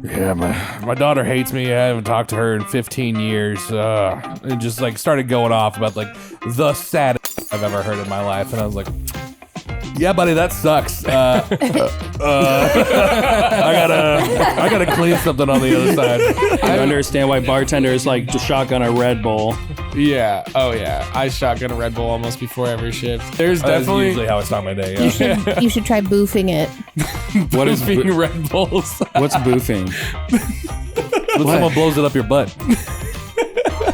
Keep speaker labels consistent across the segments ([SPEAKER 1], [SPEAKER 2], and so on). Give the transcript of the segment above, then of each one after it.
[SPEAKER 1] Yeah, my daughter hates me. I haven't talked to her in 15 years. And just like started going off about like the saddest I've ever heard in my life. And I was like, yeah, buddy, that sucks. I gotta clean something on the other side.
[SPEAKER 2] I understand why bartenders like to shotgun a Red Bull.
[SPEAKER 3] Yeah. Oh, yeah. I shotgun a Red Bull almost before every shift. There's
[SPEAKER 1] That's
[SPEAKER 3] definitely
[SPEAKER 1] usually how I start my day. Yeah.
[SPEAKER 4] You should try boofing it.
[SPEAKER 2] What is
[SPEAKER 3] being Red Bulls.
[SPEAKER 2] What's boofing?
[SPEAKER 1] When someone blows it up your butt.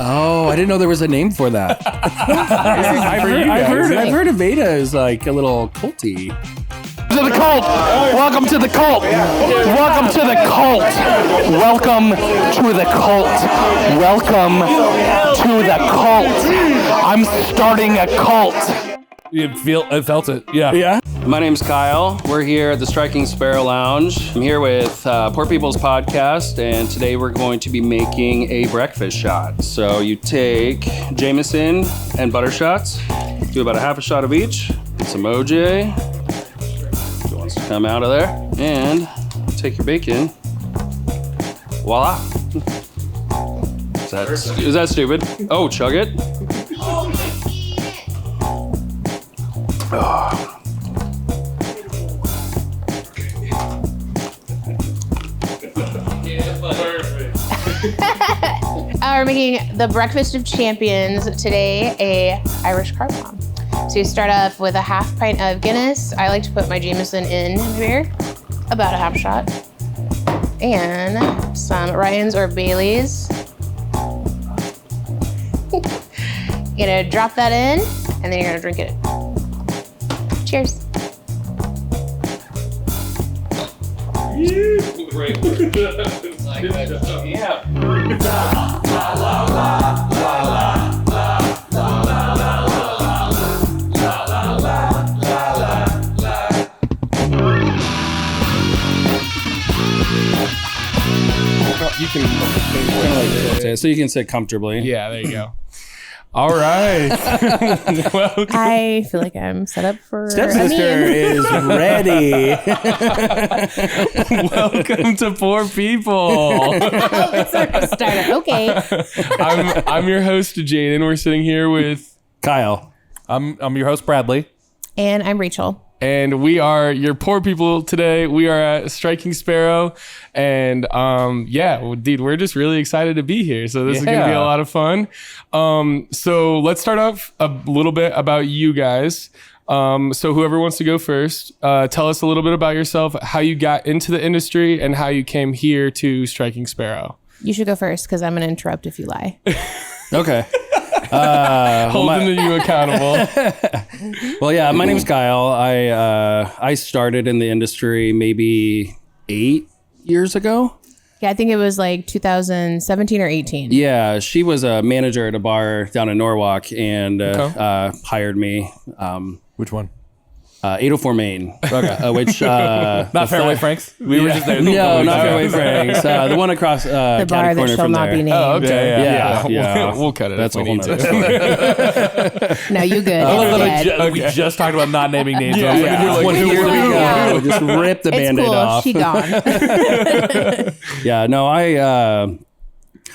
[SPEAKER 2] Oh, I didn't know there was a name for that. I've heard Aveda is like a little culty.
[SPEAKER 5] To the cult. Welcome to the cult. Welcome to the cult. Welcome to the cult. Welcome to the cult. I'm starting a cult.
[SPEAKER 1] I felt it. Yeah.
[SPEAKER 2] Yeah. My name's Kyle. We're here at the Striking Sparrow Lounge. I'm here with Poor People's Podcast, and today we're going to be making a breakfast shot. So you take Jameson and butter shots, do about a half a shot of each, get some OJ, it wants to come out of there, and take your bacon. Voila. Is that stupid? Oh, chug it.
[SPEAKER 4] We're making the breakfast of champions today, a Irish car bomb. So you start off with a half pint of Guinness. I like to put my Jameson in my beer, about a half shot, and some Ryan's or Bailey's. You're gonna drop that in, and then you're gonna drink it. Cheers.
[SPEAKER 3] You can.
[SPEAKER 2] So you can sit comfortably.
[SPEAKER 3] Yeah, there you go. All right. Welcome.
[SPEAKER 4] I feel like I'm set up for
[SPEAKER 2] Stepsister is ready.
[SPEAKER 3] Welcome to Poor People.
[SPEAKER 4] Let's start it. Okay.
[SPEAKER 3] I'm your host, Jaden. We're sitting here with
[SPEAKER 2] Kyle.
[SPEAKER 1] I'm your host, Bradley.
[SPEAKER 4] And I'm Rachel.
[SPEAKER 3] and we are your poor people today. We are at Striking Sparrow, and yeah, dude, we're just really excited to be here. So this is gonna be a lot of fun. So let's start off a little bit about you guys. So whoever wants to go first, tell us a little bit about yourself, how you got into the industry, and how you came here to Striking Sparrow.
[SPEAKER 4] You should go first because I'm gonna interrupt if you lie.
[SPEAKER 2] Okay.
[SPEAKER 3] Holding you accountable.
[SPEAKER 2] Well, yeah, my name's Kyle. I started in the industry maybe 8 years ago.
[SPEAKER 4] Yeah, I think it was like 2017 or 18.
[SPEAKER 2] Yeah, she was a manager at a bar down in Norwalk and hired me.
[SPEAKER 1] Which one?
[SPEAKER 2] 804 Main.
[SPEAKER 1] Okay.
[SPEAKER 2] Which
[SPEAKER 1] not Fairway Franks. We were just there.
[SPEAKER 2] No, not Fairway Franks. The one across
[SPEAKER 4] the bar that shall not be named.
[SPEAKER 3] Oh, okay.
[SPEAKER 2] Yeah.
[SPEAKER 3] We'll cut it.
[SPEAKER 2] That's
[SPEAKER 3] if
[SPEAKER 2] a
[SPEAKER 3] we
[SPEAKER 2] whole
[SPEAKER 3] need
[SPEAKER 2] nother
[SPEAKER 3] to.
[SPEAKER 2] story.
[SPEAKER 4] No, you good.
[SPEAKER 1] We just talked about not naming names.
[SPEAKER 3] Yeah,
[SPEAKER 2] Here we go. Just rip the
[SPEAKER 4] It's
[SPEAKER 2] Band-Aid
[SPEAKER 4] cool.
[SPEAKER 2] off.
[SPEAKER 4] She gone.
[SPEAKER 2] Yeah, no, I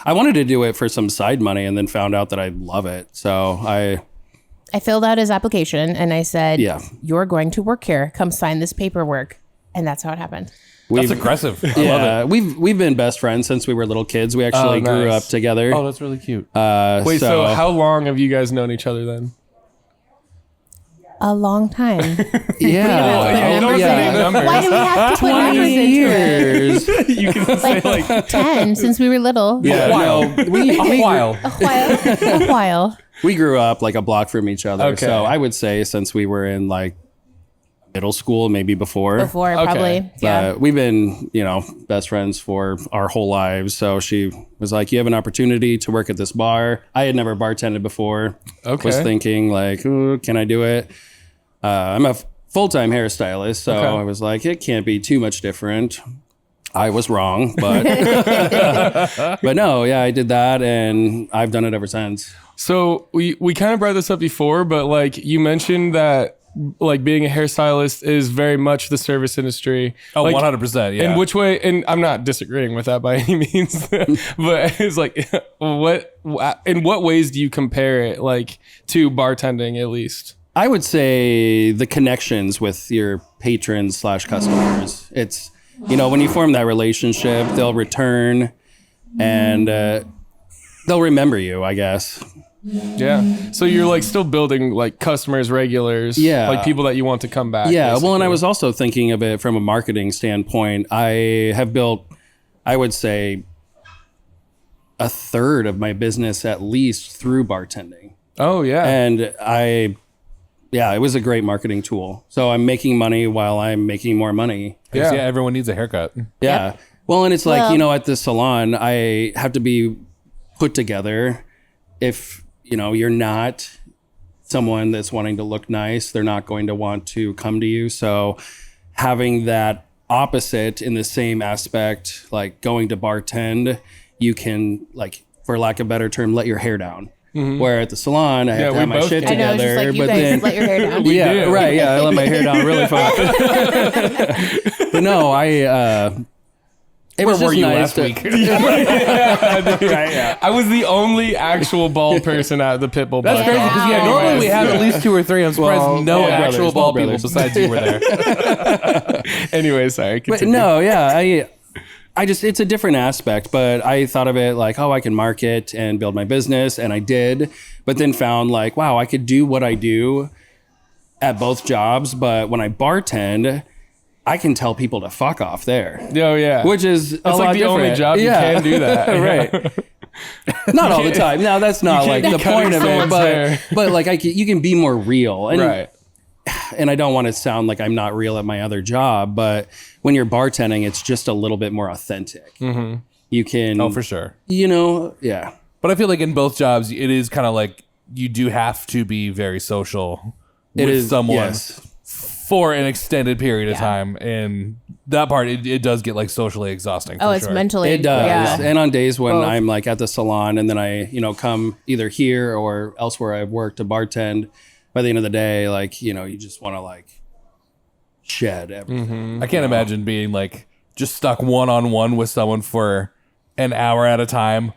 [SPEAKER 2] wanted to do it for some side money and then found out that I love it. So
[SPEAKER 4] I filled out his application and I said,
[SPEAKER 2] Yeah.
[SPEAKER 4] you're going to work here. Come sign this paperwork. And that's how it happened.
[SPEAKER 1] That's aggressive. I
[SPEAKER 2] Yeah,
[SPEAKER 1] love it.
[SPEAKER 2] we've been best friends since we were little kids. We actually grew
[SPEAKER 3] nice.
[SPEAKER 2] up together.
[SPEAKER 1] Oh, that's really cute.
[SPEAKER 3] Wait, so how long have you guys known each other then?
[SPEAKER 4] A long time.
[SPEAKER 2] Yeah,
[SPEAKER 3] You don't have to name numbers.
[SPEAKER 4] Why do we have to put numbers
[SPEAKER 2] 20
[SPEAKER 4] into
[SPEAKER 2] years.
[SPEAKER 4] it?
[SPEAKER 3] You can say like
[SPEAKER 4] 10 since we were little.
[SPEAKER 2] Yeah, no,
[SPEAKER 1] A while.
[SPEAKER 4] A while.
[SPEAKER 2] we grew up like a block from each other.
[SPEAKER 3] Okay.
[SPEAKER 2] So I would say since we were in like middle school, maybe before.
[SPEAKER 4] Before, probably. Yeah.
[SPEAKER 2] We've been, best friends for our whole lives. So she was like, you have an opportunity to work at this bar. I had never bartended before.
[SPEAKER 3] Okay.
[SPEAKER 2] Was thinking like, ooh, can I do it? I'm a full-time hairstylist. So I was like, it can't be too much different. I was wrong, but but no, yeah, I did that and I've done it ever since.
[SPEAKER 3] So we kind of brought this up before, but like you mentioned that like being a hairstylist is very much the service industry.
[SPEAKER 1] Oh,
[SPEAKER 3] like,
[SPEAKER 1] 100%. Yeah.
[SPEAKER 3] in which way? And I'm not disagreeing with that by any means, but it's like, in what ways do you compare it like to bartending at least?
[SPEAKER 2] I would say the connections with your patrons / customers. It's, when you form that relationship, they'll return and they'll remember you, I guess.
[SPEAKER 3] Yeah. So you're like still building like customers, regulars, like people that you want to come back.
[SPEAKER 2] Yeah.
[SPEAKER 3] basically.
[SPEAKER 2] Well, and I was also thinking of it from a marketing standpoint. I have built, I would say, a third of my business at least through bartending.
[SPEAKER 3] Oh yeah.
[SPEAKER 2] And it was a great marketing tool. So I'm making money while I'm making more money.
[SPEAKER 1] Yeah. Everyone needs a haircut.
[SPEAKER 2] Yeah. Well, and it's like, at the salon, I have to be put together. If, you're not someone that's wanting to look nice, they're not going to want to come to you. So having that opposite in the same aspect, like going to bartend, you can, like, for lack of a better term, let your hair down. Mm-hmm. Where at the salon, I have to have my shit together.
[SPEAKER 4] I know, just like you guys let your hair down.
[SPEAKER 2] Right. Yeah, I let my hair down really fast. But no, it was just nice
[SPEAKER 1] last week?
[SPEAKER 3] I was the only actual bald person at the Pitbull.
[SPEAKER 1] That's crazy because normally we have at least 2 or 3. I'm surprised no actual bald people besides you were there.
[SPEAKER 3] Anyway, sorry.
[SPEAKER 2] Continue. But no, I just, it's a different aspect, but I thought of it like, I can market and build my business, and I did, but then found like, wow, I could do what I do at both jobs, but when I bartend, I can tell people to fuck off there.
[SPEAKER 3] Oh yeah,
[SPEAKER 2] which is
[SPEAKER 3] it's like the only job you can do that,
[SPEAKER 2] right? Not all the time. Now that's not like the point of it, but like you can be more real, and
[SPEAKER 3] right.
[SPEAKER 2] And I don't want to sound like I'm not real at my other job, but when you're bartending, it's just a little bit more authentic. Mm-hmm. You can,
[SPEAKER 1] oh, for sure.
[SPEAKER 2] Yeah.
[SPEAKER 1] But I feel like in both jobs, it is kind of like you do have to be very social with someone for an extended period of time, and that part it does get like socially exhausting.
[SPEAKER 4] Oh, it's mentally.
[SPEAKER 2] It does.
[SPEAKER 4] Yeah.
[SPEAKER 2] And on days when I'm like at the salon, and then I come either here or elsewhere I've worked to bartend. By the end of the day, like, you just want to like shed everything.
[SPEAKER 1] Mm-hmm. I can't imagine being like just stuck one-on-one with someone for an hour at a time.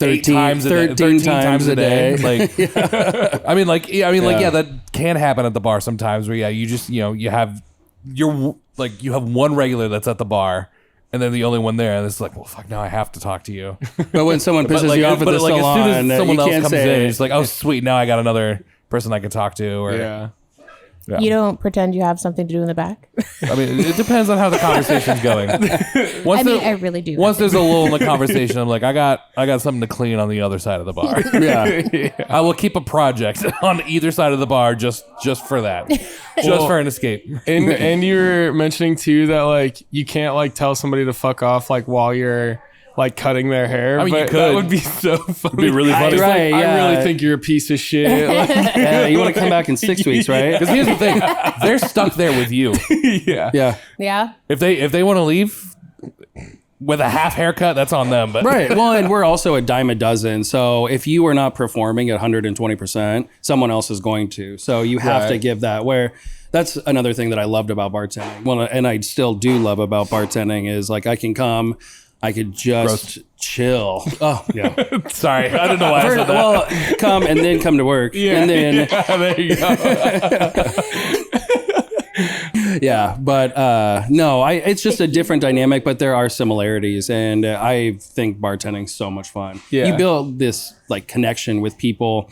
[SPEAKER 1] 13 times a day. Like, I mean, that can happen at the bar sometimes where, you just, you have one regular that's at the bar, and then the only one there, and it's like, well, fuck, now I have to talk to you.
[SPEAKER 2] But when someone pisses you off at the salon,
[SPEAKER 1] as soon as someone
[SPEAKER 2] you
[SPEAKER 1] else
[SPEAKER 2] can't
[SPEAKER 1] comes
[SPEAKER 2] say,
[SPEAKER 1] in, it's like, oh, sweet, now I got another person I can talk to. Or
[SPEAKER 3] Yeah.
[SPEAKER 4] You don't pretend you have something to do in the back?
[SPEAKER 1] I mean, it depends on how the conversation's going.
[SPEAKER 4] I really do.
[SPEAKER 1] Once there's a lull in the conversation, I'm like, I got something to clean on the other side of the bar. I will keep a project on either side of the bar just for that, for an escape.
[SPEAKER 3] And you're mentioning too that like you can't like tell somebody to fuck off like while you're like cutting their hair.
[SPEAKER 1] I mean,
[SPEAKER 3] but
[SPEAKER 1] you could.
[SPEAKER 3] That would be so funny.
[SPEAKER 1] It'd be really funny.
[SPEAKER 2] Right,
[SPEAKER 3] I really think you're a piece of shit. Like,
[SPEAKER 2] you want to come back in 6 weeks, right?
[SPEAKER 1] Because here's the thing, they're stuck there with you.
[SPEAKER 3] yeah.
[SPEAKER 4] Yeah.
[SPEAKER 1] If they want to leave with a half haircut, that's on them. But
[SPEAKER 2] Right. Well, and we're also a dime a dozen. So if you are not performing at 120%, someone else is going to. So you have to give that. Where that's another thing that I loved about bartending. Well, and I still do love about bartending is like I could just chill. Oh, yeah.
[SPEAKER 1] Sorry, I don't know why I said that.
[SPEAKER 2] Well, come and then come to work.
[SPEAKER 3] Yeah.
[SPEAKER 2] And then,
[SPEAKER 3] There you go.
[SPEAKER 2] yeah. But no, it's just a different dynamic, but there are similarities. And I think bartending's so much fun.
[SPEAKER 3] Yeah.
[SPEAKER 2] You build this like connection with people.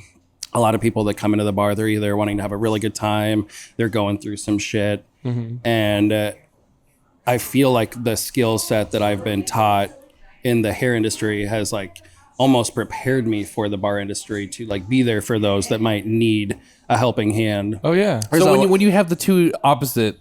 [SPEAKER 2] A lot of people that come into the bar, they're either wanting to have a really good time, they're going through some shit. Mm-hmm. And I feel like the skill set that I've been taught in the hair industry has like almost prepared me for the bar industry to like be there for those that might need a helping hand.
[SPEAKER 3] Oh yeah.
[SPEAKER 1] So when you have the two opposite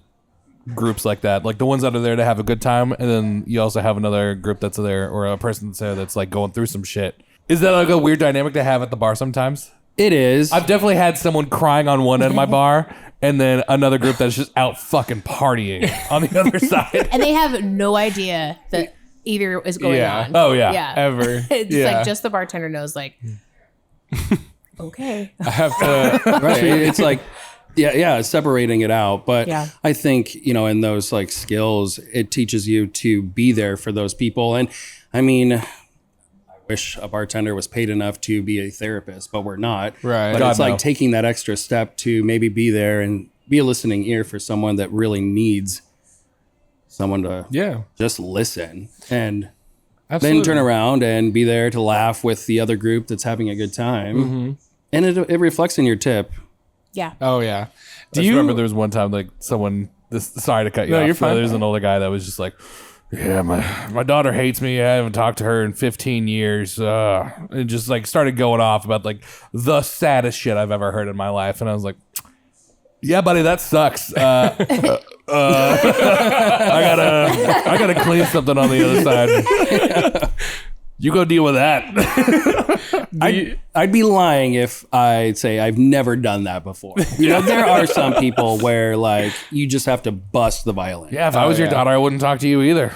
[SPEAKER 1] groups like that, like the ones that are there to have a good time, and then you also have another group that's there, or a person that's there that's like going through some shit. Is that like a weird dynamic to have at the bar sometimes?
[SPEAKER 2] It is.
[SPEAKER 1] I've definitely had someone crying on one end of my bar, and then another group that's just out fucking partying on the other side.
[SPEAKER 4] And they have no idea that either is going on.
[SPEAKER 1] Oh, yeah.
[SPEAKER 3] Ever.
[SPEAKER 4] It's like just the bartender knows, like, okay.
[SPEAKER 3] I have to.
[SPEAKER 2] Right. It's like Yeah, separating it out. But
[SPEAKER 4] Yeah.
[SPEAKER 2] I think, in those like skills, it teaches you to be there for those people. And I mean, I wish a bartender was paid enough to be a therapist, but we're not.
[SPEAKER 3] Right.
[SPEAKER 2] But
[SPEAKER 1] God,
[SPEAKER 2] it's like
[SPEAKER 1] no.
[SPEAKER 2] taking that extra step to maybe be there and be a listening ear for someone that really needs someone to just listen and
[SPEAKER 3] Absolutely.
[SPEAKER 2] then turn around and be there to laugh with the other group that's having a good time. And it reflects in your tip.
[SPEAKER 4] Yeah.
[SPEAKER 3] Oh yeah.
[SPEAKER 1] I just remember there was one time like someone. Sorry to cut you
[SPEAKER 3] No,
[SPEAKER 1] off.
[SPEAKER 3] you're fine.
[SPEAKER 1] There's an older guy that was just like, "Yeah, my daughter hates me. I haven't talked to her in 15 years." And just like started going off about like the saddest shit I've ever heard in my life, and I was like, "Yeah, buddy, that sucks. I gotta clean something on the other side. You go deal with that."
[SPEAKER 2] I'd be lying if I'd say I've never done that before. There are some people where like you just have to bust the violin.
[SPEAKER 1] Yeah, if I was your daughter, I wouldn't talk to you either.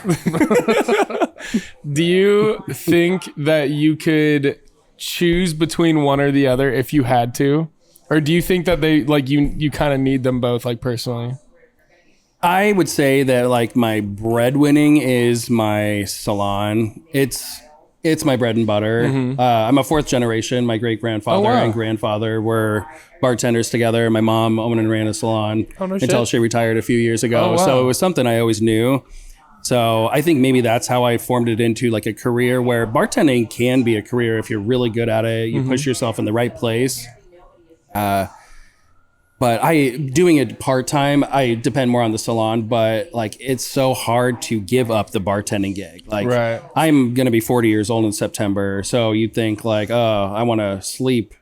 [SPEAKER 3] Do you think that you could choose between one or the other if you had to? Or do you think that they like you kind of need them both like personally?
[SPEAKER 2] I would say that like my breadwinning is my salon. It's my bread and butter. I'm a fourth generation. My great grandfather and grandfather were bartenders together. My mom owned and ran a salon until she retired a few years ago. So it was something I always knew. So I think maybe that's how I formed it into like a career where bartending can be a career if you're really good at it. You push yourself in the right place. But doing it part-time, I depend more on the salon, but like it's so hard to give up the bartending gig. Like I'm going to be 40 years old in September. So you'd think like, oh, I want to sleep.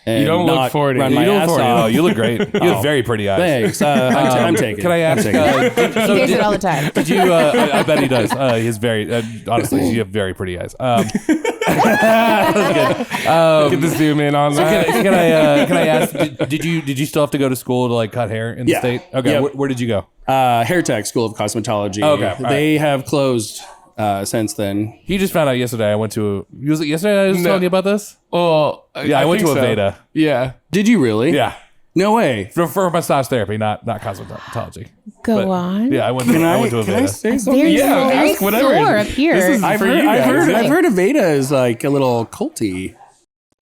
[SPEAKER 2] And
[SPEAKER 3] You don't
[SPEAKER 2] not
[SPEAKER 3] look 40.
[SPEAKER 2] run
[SPEAKER 3] You
[SPEAKER 2] my
[SPEAKER 3] don't
[SPEAKER 2] ass
[SPEAKER 3] look 40.
[SPEAKER 2] off.
[SPEAKER 1] Oh, you look great. You have very pretty eyes.
[SPEAKER 2] Thanks. I'm taking
[SPEAKER 1] Can I ask?
[SPEAKER 4] He does it all the time.
[SPEAKER 1] Did you? I bet he does. He's very honestly. You have very pretty eyes.
[SPEAKER 3] Get the zoom in on that.
[SPEAKER 1] Can I ask? Did you still have to go to school to like cut hair in the
[SPEAKER 2] Yeah.
[SPEAKER 1] state? Okay.
[SPEAKER 2] Yep.
[SPEAKER 1] Where did you go?
[SPEAKER 2] Hair Tech School of Cosmetology.
[SPEAKER 1] Okay, all
[SPEAKER 2] They have closed since then.
[SPEAKER 1] He just found out yesterday. I went to. Was it yesterday? I was telling you about this.
[SPEAKER 3] Well,
[SPEAKER 1] Yeah, I went to
[SPEAKER 3] think so.
[SPEAKER 1] Aveda.
[SPEAKER 3] Yeah.
[SPEAKER 2] Did you really?
[SPEAKER 1] Yeah,
[SPEAKER 2] No way.
[SPEAKER 1] for massage therapy, not cosmetology.
[SPEAKER 4] Go
[SPEAKER 1] But,
[SPEAKER 4] on.
[SPEAKER 1] Yeah, I went to
[SPEAKER 2] Can I
[SPEAKER 1] Aveda.
[SPEAKER 2] say something?
[SPEAKER 4] Very,
[SPEAKER 3] Yeah,
[SPEAKER 4] very
[SPEAKER 3] ask whatever.
[SPEAKER 4] sore up here.
[SPEAKER 3] This is
[SPEAKER 2] I've
[SPEAKER 3] for
[SPEAKER 2] heard,
[SPEAKER 3] you
[SPEAKER 2] I've
[SPEAKER 3] guys.
[SPEAKER 2] heard, I've heard Aveda is like a little culty.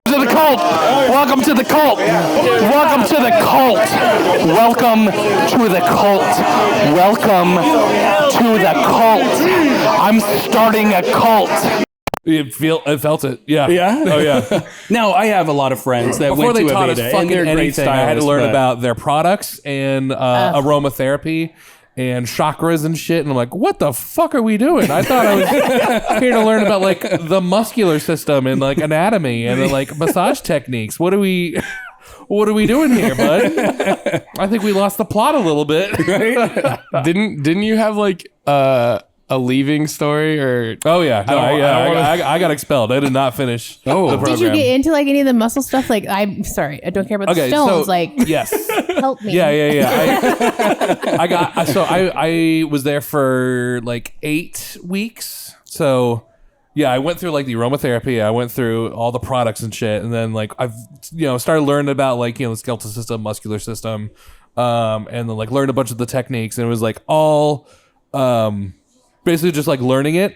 [SPEAKER 5] To the cult. Welcome to the cult. Welcome to the cult. Welcome to the cult. Welcome to the cult. I'm starting a cult.
[SPEAKER 1] I felt it. Yeah.
[SPEAKER 2] Yeah?
[SPEAKER 1] Oh yeah.
[SPEAKER 2] Now, I have a lot of friends that
[SPEAKER 1] Before
[SPEAKER 2] went
[SPEAKER 1] they
[SPEAKER 2] to
[SPEAKER 1] taught us
[SPEAKER 2] Aveda, and
[SPEAKER 1] fucking
[SPEAKER 2] they're great
[SPEAKER 1] anything, I had to
[SPEAKER 2] stylists,
[SPEAKER 1] learn
[SPEAKER 2] but-
[SPEAKER 1] about their products and aromatherapy and chakras and shit. And I'm like, what the fuck are we doing? I thought I was here to learn about like the muscular system and like anatomy and like massage techniques. What are we doing here, bud? I think we lost the plot a little bit.
[SPEAKER 3] Didn't you have like a leaving story or?
[SPEAKER 1] Oh yeah, no,
[SPEAKER 3] I don't wanna-
[SPEAKER 1] I got expelled. I did not finish the program.
[SPEAKER 4] Did you get into like any of the muscle stuff? Like, I'm sorry, I don't care about the stones. Like,
[SPEAKER 1] yes.
[SPEAKER 4] help me.
[SPEAKER 1] Yeah. I was there for like 8 weeks. So yeah, I went through like the aromatherapy. I went through all the products and shit, and then like I've started learning about like the skeletal system, muscular system, and then like learned a bunch of the techniques, and it was like all basically just like learning it,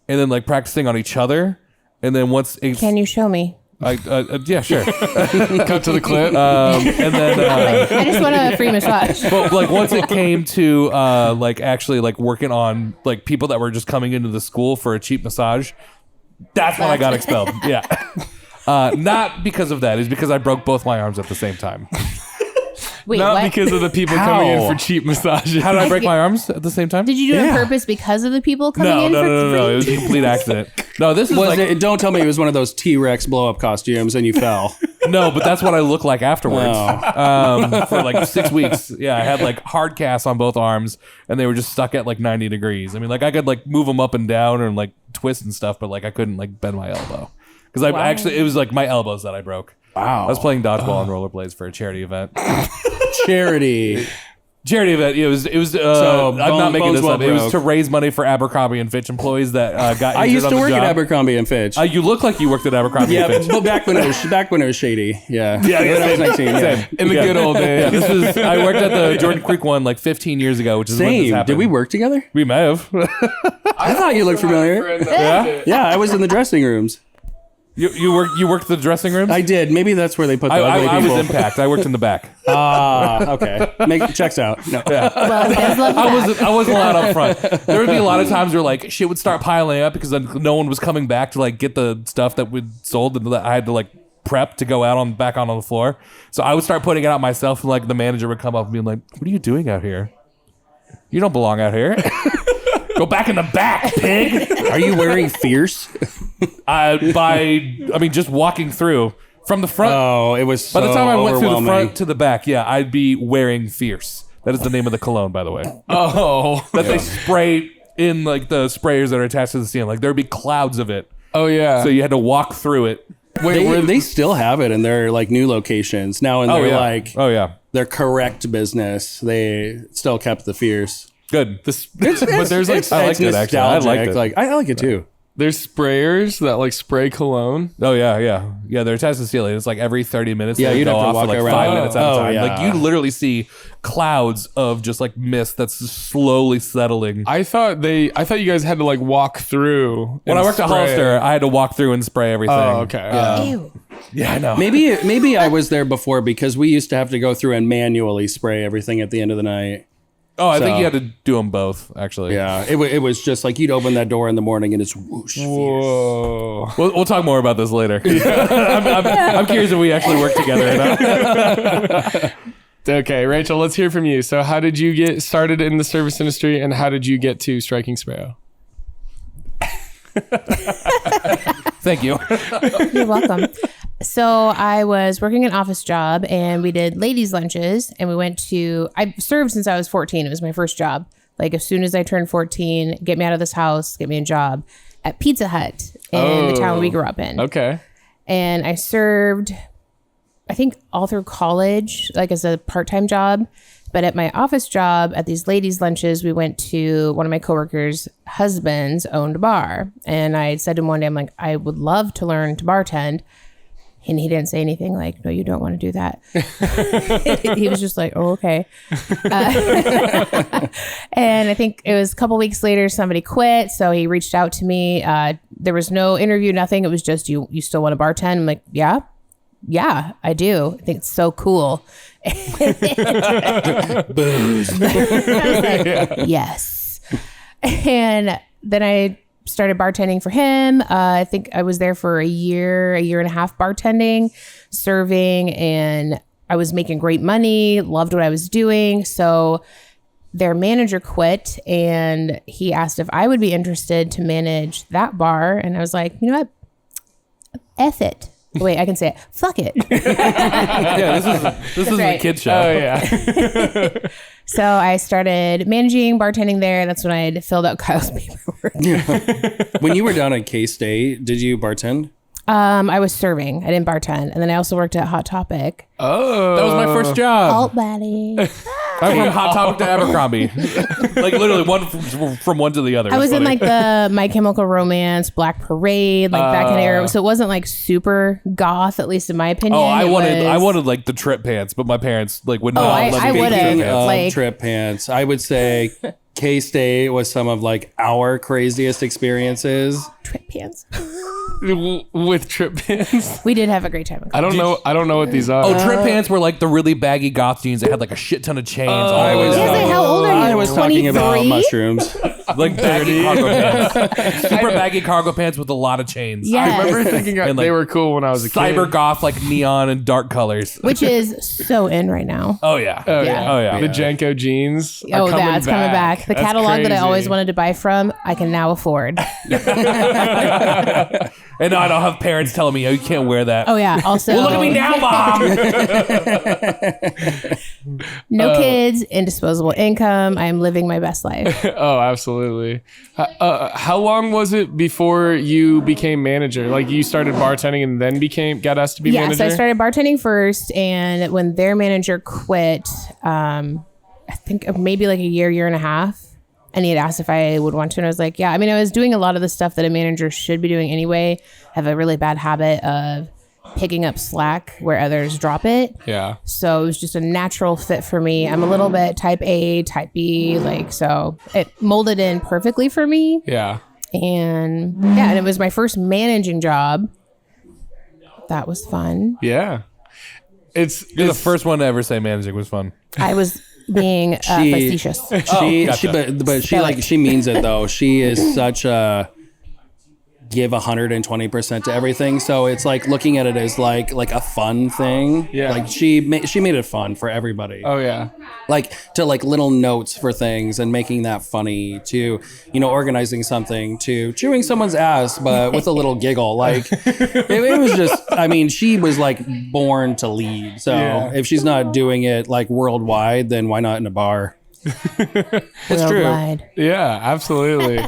[SPEAKER 1] and then like practicing on each other, and then once it,
[SPEAKER 4] Can you show me?
[SPEAKER 1] yeah, sure.
[SPEAKER 3] Cut to the clip.
[SPEAKER 1] And then
[SPEAKER 4] I just want a free massage.
[SPEAKER 1] but like once it came to like actually like working on like people that were just coming into the school for a cheap massage, that's when I got expelled. Yeah. Not because of that. It's because I broke both my arms at the same time.
[SPEAKER 4] Wait,
[SPEAKER 3] Not
[SPEAKER 4] what?
[SPEAKER 3] because of the people coming in for cheap massages.
[SPEAKER 1] How did I break my arms at the same time?
[SPEAKER 4] Did you do it on purpose because of the people coming
[SPEAKER 1] No.
[SPEAKER 4] in for free?
[SPEAKER 1] It was a complete accident. No, this is like
[SPEAKER 2] Don't tell me it was one of those T-Rex blow-up costumes and you fell.
[SPEAKER 1] no, but that's what I look like afterwards. For like 6 weeks. Yeah, I had like hard casts on both arms, and they were just stuck at like 90 degrees. I mean, like I could like move them up and down and like twist and stuff, but like I couldn't like bend my elbow because I actually it was like my elbows that I broke.
[SPEAKER 2] Wow.
[SPEAKER 1] I was playing dodgeball on rollerblades for a charity event.
[SPEAKER 2] Charity.
[SPEAKER 1] Charity event. It was. I'm not making this up. It was to raise money for Abercrombie and Fitch employees that got injured.
[SPEAKER 2] I used
[SPEAKER 1] on
[SPEAKER 2] to
[SPEAKER 1] the
[SPEAKER 2] work
[SPEAKER 1] job.
[SPEAKER 2] at Abercrombie and Fitch.
[SPEAKER 1] You look like you worked at Abercrombie and Fitch.
[SPEAKER 2] But back when it was shady. Yeah. When I was 19. Yeah.
[SPEAKER 3] In the good old days.
[SPEAKER 1] This was. I worked at the Jordan Creek one like 15 years ago, which is when this
[SPEAKER 2] Same.
[SPEAKER 1] happened.
[SPEAKER 2] Did we work together?
[SPEAKER 1] We may have.
[SPEAKER 2] I thought you looked familiar. Yeah, I was in the dressing rooms.
[SPEAKER 1] You worked the dressing rooms.
[SPEAKER 2] I did. Maybe that's where they put the ugly
[SPEAKER 1] I
[SPEAKER 2] people.
[SPEAKER 1] was Impact. I worked in the back.
[SPEAKER 2] Okay. Checks out. No.
[SPEAKER 4] Well, you guys love that.
[SPEAKER 1] I wasn't allowed up front. There would be a lot of times where like shit would start piling up because then no one was coming back to like get the stuff that we sold, and I had to like prep to go out back on the floor. So I would start putting it out myself, and like the manager would come up and be like, "What are you doing out here? You don't belong out here. Go back in the back, pig."
[SPEAKER 2] Are you wearing fierce?
[SPEAKER 1] Just walking through from the front.
[SPEAKER 2] Oh, it was so
[SPEAKER 1] By the time I went through the
[SPEAKER 2] overwhelming.
[SPEAKER 1] front to the back, yeah, I'd be wearing Fierce. That is the name of the cologne, by the way.
[SPEAKER 3] Oh.
[SPEAKER 1] That they spray in like the sprayers that are attached to the ceiling. Like there'd be clouds of it.
[SPEAKER 3] Oh yeah.
[SPEAKER 1] So you had to walk through it.
[SPEAKER 3] Wait,
[SPEAKER 2] They still have it in their like new locations now, in their like their correct business. They still kept the fierce.
[SPEAKER 1] Good.
[SPEAKER 3] but there's like
[SPEAKER 1] I liked it, actually. I liked it.
[SPEAKER 2] Like I like it too.
[SPEAKER 3] there's sprayers that like spray cologne.
[SPEAKER 1] Oh yeah. They're attached to the ceiling. It's like every 30 minutes.
[SPEAKER 2] Yeah,
[SPEAKER 1] they
[SPEAKER 2] you'd
[SPEAKER 1] go
[SPEAKER 2] have to
[SPEAKER 1] off
[SPEAKER 2] walk
[SPEAKER 1] for like
[SPEAKER 2] around.
[SPEAKER 1] 5 minutes at a
[SPEAKER 2] Oh,
[SPEAKER 1] time.
[SPEAKER 2] yeah.
[SPEAKER 1] Like you literally see clouds of just like mist that's just slowly settling.
[SPEAKER 3] I thought you guys had to like walk through.
[SPEAKER 1] When I worked at Hollister, I had to walk through and spray everything.
[SPEAKER 3] Oh, okay.
[SPEAKER 4] Ew.
[SPEAKER 1] Yeah, I know.
[SPEAKER 2] Maybe I was there before because we used to have to go through and manually spray everything at the end of the night.
[SPEAKER 1] Oh, I think
[SPEAKER 2] So-
[SPEAKER 1] you had to do them both, actually.
[SPEAKER 2] Yeah, it was just like you'd open that door in the morning and it's whoosh.
[SPEAKER 3] Whoa.
[SPEAKER 1] We'll talk more about this later. I'm curious if we actually work together or not.
[SPEAKER 3] Okay, Rachel, let's hear from you. So how did you get started in the service industry and how did you get to Striking Sparrow?
[SPEAKER 1] Thank you.
[SPEAKER 4] You're welcome. So I was working an office job and we did ladies' lunches and I served since I was 14. It was my first job. Like as soon as I turned 14, get me out of this house, get me a job at Pizza Hut in the town we grew up in.
[SPEAKER 3] Okay.
[SPEAKER 4] And I served, I think all through college, like as a part-time job. But at my office job, at these ladies' lunches, we went to one of my coworkers' husbands owned a bar. And I said to him one day, I'm like, I would love to learn to bartend. And he didn't say anything like, no, you don't want to do that. He was just like, oh, okay. And I think it was a couple weeks later, somebody quit. So he reached out to me. There was no interview, nothing. It was just, you still want to bartend? I'm like, yeah, I do. I think it's so cool.
[SPEAKER 2] Booze.
[SPEAKER 4] I was like, yes. And then I started bartending for him. I think I was there for a year and a half bartending, serving, and I was making great money, loved what I was doing. So their manager quit and he asked if I would be interested to manage that bar. And I was like, you know what? F it. Wait, I can say it. Fuck it.
[SPEAKER 1] Yeah, this is
[SPEAKER 4] right.
[SPEAKER 1] a kid show.
[SPEAKER 3] Oh yeah.
[SPEAKER 4] So I started managing, bartending there. That's when I had filled out Kyle's paperwork.
[SPEAKER 2] When you were down at K-State, did you bartend?
[SPEAKER 4] I was serving. I didn't bartend. And then I also worked at Hot Topic.
[SPEAKER 3] Oh.
[SPEAKER 1] That was my first job.
[SPEAKER 4] Alt buddy.
[SPEAKER 1] I'm from Hot Topic to Abercrombie. Like literally one from one to the other.
[SPEAKER 4] I was in
[SPEAKER 1] funny.
[SPEAKER 4] like the My Chemical Romance, Black Parade, like that kind of era. So it wasn't like super goth, at least in my opinion.
[SPEAKER 1] Oh, I
[SPEAKER 4] It was-
[SPEAKER 1] wanted like the trip pants, but my parents like would not
[SPEAKER 4] I
[SPEAKER 1] let me
[SPEAKER 4] would've.
[SPEAKER 1] get
[SPEAKER 2] Speaking
[SPEAKER 1] trip pants.
[SPEAKER 2] of
[SPEAKER 4] like-
[SPEAKER 2] trip pants, I would say K-State was some of like our craziest experiences.
[SPEAKER 4] Trip pants.
[SPEAKER 3] With trip pants.
[SPEAKER 4] We did have a great time.
[SPEAKER 3] I don't know what these are.
[SPEAKER 1] Oh, trip pants were like the really baggy goth jeans that had like a shit ton of chains.
[SPEAKER 2] I was
[SPEAKER 4] Is it? How old are you?
[SPEAKER 2] I was talking about
[SPEAKER 4] 23?
[SPEAKER 2] mushrooms.
[SPEAKER 1] like baggy cargo pants, super baggy cargo pants with a lot of chains.
[SPEAKER 4] Yes.
[SPEAKER 3] I remember thinking
[SPEAKER 1] And,
[SPEAKER 3] they
[SPEAKER 1] like,
[SPEAKER 3] were cool when I was a kid.
[SPEAKER 1] Cyber goth, like neon and dark colors.
[SPEAKER 4] Which is so in right now.
[SPEAKER 1] Oh yeah.
[SPEAKER 3] Oh
[SPEAKER 4] Yeah.
[SPEAKER 3] yeah.
[SPEAKER 1] Oh, yeah.
[SPEAKER 3] The Janko jeans. Are
[SPEAKER 4] Oh,
[SPEAKER 3] coming
[SPEAKER 4] that's coming back. The
[SPEAKER 3] That's
[SPEAKER 4] catalog that I
[SPEAKER 3] crazy.
[SPEAKER 4] always wanted to buy from, I can now afford.
[SPEAKER 1] And I don't have parents telling me, "Oh, you can't wear that."
[SPEAKER 4] Oh yeah. Also,
[SPEAKER 1] Well, look at me now, mom.
[SPEAKER 4] no kids, indisposable income. I am living my best life.
[SPEAKER 3] Oh, absolutely. How long was it before you became manager? Like you started bartending and then got asked to be
[SPEAKER 4] Yeah,
[SPEAKER 3] manager?
[SPEAKER 4] so I started bartending first, and when their manager quit, I think maybe like a year and a half. And he had asked if I would want to. And I was like, yeah. I mean, I was doing a lot of the stuff that a manager should be doing anyway. I have a really bad habit of picking up slack where others drop it.
[SPEAKER 3] Yeah.
[SPEAKER 4] So it was just a natural fit for me. I'm a little bit type A, type B, like, so it molded in perfectly for me.
[SPEAKER 3] Yeah.
[SPEAKER 4] And it was my first managing job. That was fun.
[SPEAKER 3] Yeah.
[SPEAKER 1] You're the first one to ever say managing was fun.
[SPEAKER 4] I was being facetious.
[SPEAKER 2] She means it though. She is such a give 120% to everything. So it's like looking at it as like a fun thing.
[SPEAKER 3] Yeah.
[SPEAKER 2] Like she made it fun for everybody.
[SPEAKER 3] Oh yeah.
[SPEAKER 2] Like to like little notes for things and making that funny to, organizing something to chewing someone's ass, but with a little giggle. Like it was just, I mean, she was like born to lead. So if she's not doing it like worldwide, then why not in a bar? It's
[SPEAKER 4] Worldwide.
[SPEAKER 2] true.
[SPEAKER 3] Yeah, absolutely.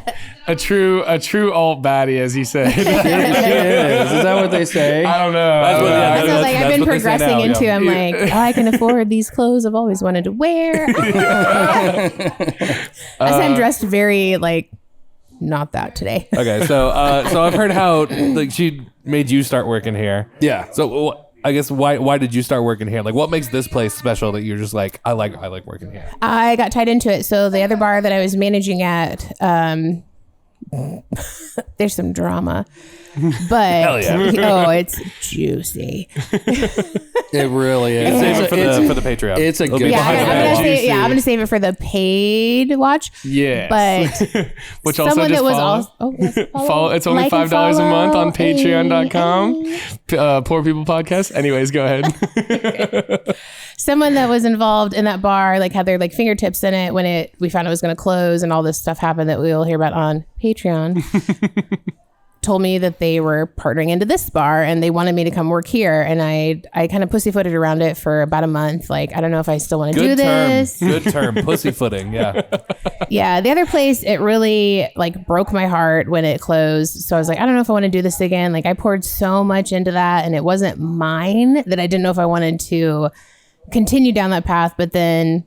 [SPEAKER 3] a true alt baddie, as he said.
[SPEAKER 2] She is. Is that what they say?
[SPEAKER 3] I don't know.
[SPEAKER 4] I was like, I've been progressing into. I'm like, I can afford these clothes I've always wanted to wear. I'm dressed very like not that today.
[SPEAKER 1] Okay, so I've heard how like she made you start working here.
[SPEAKER 2] Yeah.
[SPEAKER 1] So I guess why did you start working here? Like, what makes this place special that you're just like, I like working here?
[SPEAKER 4] I got tied into it. So the other bar that I was managing at, there's some drama, but
[SPEAKER 1] Hell yeah.
[SPEAKER 4] it's juicy.
[SPEAKER 2] It really is.
[SPEAKER 1] Save it for the Patreon.
[SPEAKER 2] It's a
[SPEAKER 1] It'll
[SPEAKER 2] good.
[SPEAKER 1] be
[SPEAKER 4] Yeah,
[SPEAKER 1] behind the wall.
[SPEAKER 4] I'm gonna save it for the paid watch.
[SPEAKER 3] Yeah.
[SPEAKER 4] But
[SPEAKER 3] Which also
[SPEAKER 4] someone
[SPEAKER 3] just
[SPEAKER 4] that was
[SPEAKER 3] follow.
[SPEAKER 4] also yes,
[SPEAKER 3] Follow. It's only
[SPEAKER 4] like and
[SPEAKER 3] $5 a month on
[SPEAKER 4] follow.
[SPEAKER 3] patreon.com. Poor People Podcast. Anyways, go ahead.
[SPEAKER 4] Someone that was involved in that bar like had their like fingertips in it when we found it was going to close and all this stuff happened that we will hear about on Patreon. Told me that they were partnering into this bar and they wanted me to come work here, and I kind of pussyfooted around it for about a month. Like, I don't know if I still want to do this.
[SPEAKER 1] Good term, pussyfooting. Yeah.
[SPEAKER 4] Yeah, the other place, it really like broke my heart when it closed. So I was like, I don't know if I want to do this again. Like, I poured so much into that and it wasn't mine that I didn't know if I wanted to continue down that path. But then,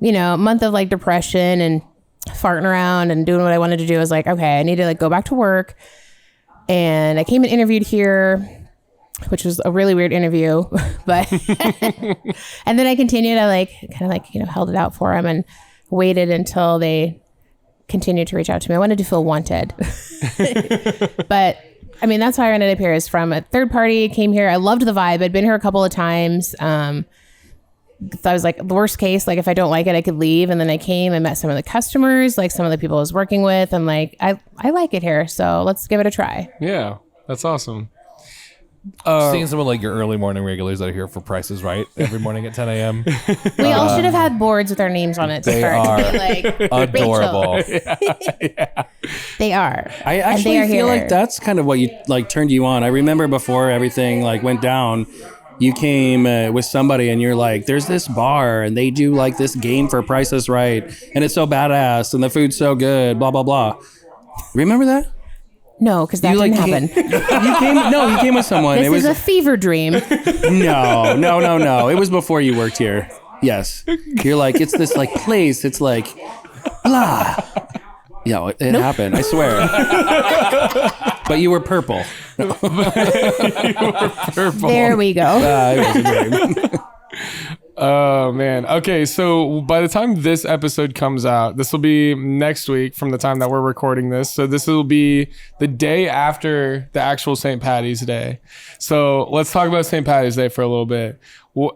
[SPEAKER 4] a month of like depression and farting around and doing what I wanted to do, I was like, okay, I need to like go back to work. And I came and interviewed here, which was a really weird interview, but and then I continued. I like kind of like held it out for them and waited until they continued to reach out to me. I wanted to feel wanted, but I mean that's how I ended up here. Is from a third party. Came here. I loved the vibe. I'd been here a couple of times. So I was like, the worst case, like if I don't like it, I could leave. And then I came and met some of the customers, like some of the people I was working with. And like, I like it here. So let's give it a try.
[SPEAKER 3] Yeah, that's awesome.
[SPEAKER 1] Seeing some of like your early morning regulars that are here for Prices Right every morning at 10 a.m.
[SPEAKER 4] We all should have had boards with our names on it. To
[SPEAKER 1] They
[SPEAKER 4] start.
[SPEAKER 1] are
[SPEAKER 4] like,
[SPEAKER 1] adorable.
[SPEAKER 4] They are.
[SPEAKER 2] I
[SPEAKER 4] And
[SPEAKER 2] actually
[SPEAKER 4] they are
[SPEAKER 2] feel
[SPEAKER 4] here.
[SPEAKER 2] like that's kind of what you like turned you on. I remember before everything like went down, you came with somebody and you're like, there's this bar and they do like this game for Prices Right and it's so badass and the food's so good, blah, blah, blah. Remember that?
[SPEAKER 4] No, because that
[SPEAKER 2] You
[SPEAKER 4] didn't
[SPEAKER 2] like
[SPEAKER 4] happen.
[SPEAKER 2] you came with someone.
[SPEAKER 4] This
[SPEAKER 2] It was
[SPEAKER 4] is a fever dream.
[SPEAKER 2] no. It was before you worked here. Yes. You're like, it's this like place. It's like, blah. Yeah, it happened. I swear. But you were purple.
[SPEAKER 4] There we go.
[SPEAKER 2] It was a dream.
[SPEAKER 3] Oh man. Okay, so by the time this episode comes out, this will be next week from the time that we're recording this. So this will be the day after the actual St. Patty's Day. So let's talk about St. Patty's Day for a little bit.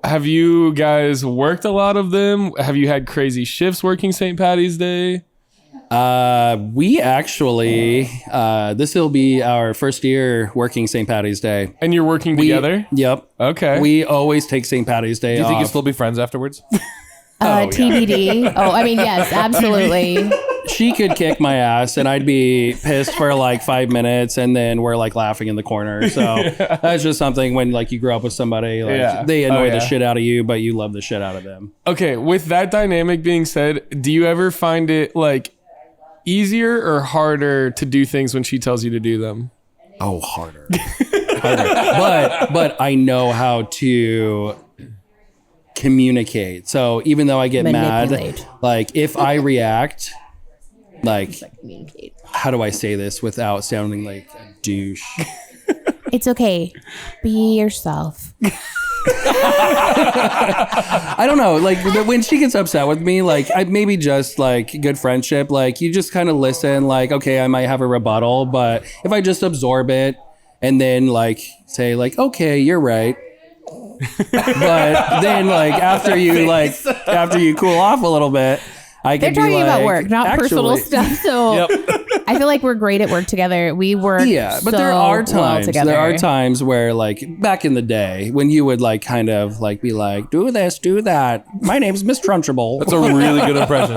[SPEAKER 3] Have you guys worked a lot of them? Have you had crazy shifts working St. Patty's Day?
[SPEAKER 2] We actually, this will be our first year working St. Patty's Day.
[SPEAKER 3] And you're working together?
[SPEAKER 2] Yep.
[SPEAKER 3] Okay.
[SPEAKER 2] We always take St. Patty's Day
[SPEAKER 1] Do you think
[SPEAKER 2] off.
[SPEAKER 1] you'll still be friends afterwards?
[SPEAKER 4] TBD. Oh, I mean, yes, absolutely.
[SPEAKER 2] She could kick my ass and I'd be pissed for like 5 minutes and then we're like laughing in the corner. So that's just something when like you grow up with somebody, like they annoy the shit out of you, but you love the shit out of them.
[SPEAKER 3] Okay, with that dynamic being said, do you ever find it like easier or harder to do things when she tells you to do them?
[SPEAKER 2] Oh, harder. But I know how to communicate. So even though I get mad,
[SPEAKER 4] Manipulate.
[SPEAKER 2] like if I react, like
[SPEAKER 4] Communicate.
[SPEAKER 2] how do I say this without sounding like a douche?
[SPEAKER 4] It's okay. Be yourself.
[SPEAKER 2] I don't know. Like when she gets upset with me, like I maybe just like good friendship. Like you just kind of listen. Like okay, I might have a rebuttal, but if I just absorb it and then like say like okay, you're right. But then like after you cool off a little bit, I
[SPEAKER 4] They're
[SPEAKER 2] can
[SPEAKER 4] talking
[SPEAKER 2] be
[SPEAKER 4] about
[SPEAKER 2] like,
[SPEAKER 4] work, not personal
[SPEAKER 2] actually-
[SPEAKER 4] stuff. So I feel like we're great at work together. We work
[SPEAKER 2] Yeah, but
[SPEAKER 4] so
[SPEAKER 2] there are
[SPEAKER 4] well
[SPEAKER 2] times.
[SPEAKER 4] together.
[SPEAKER 2] There are times where, like, back in the day, when you would like kind of like be like, "Do this, do that." My name's Miss Trunchable.
[SPEAKER 1] That's a really good impression.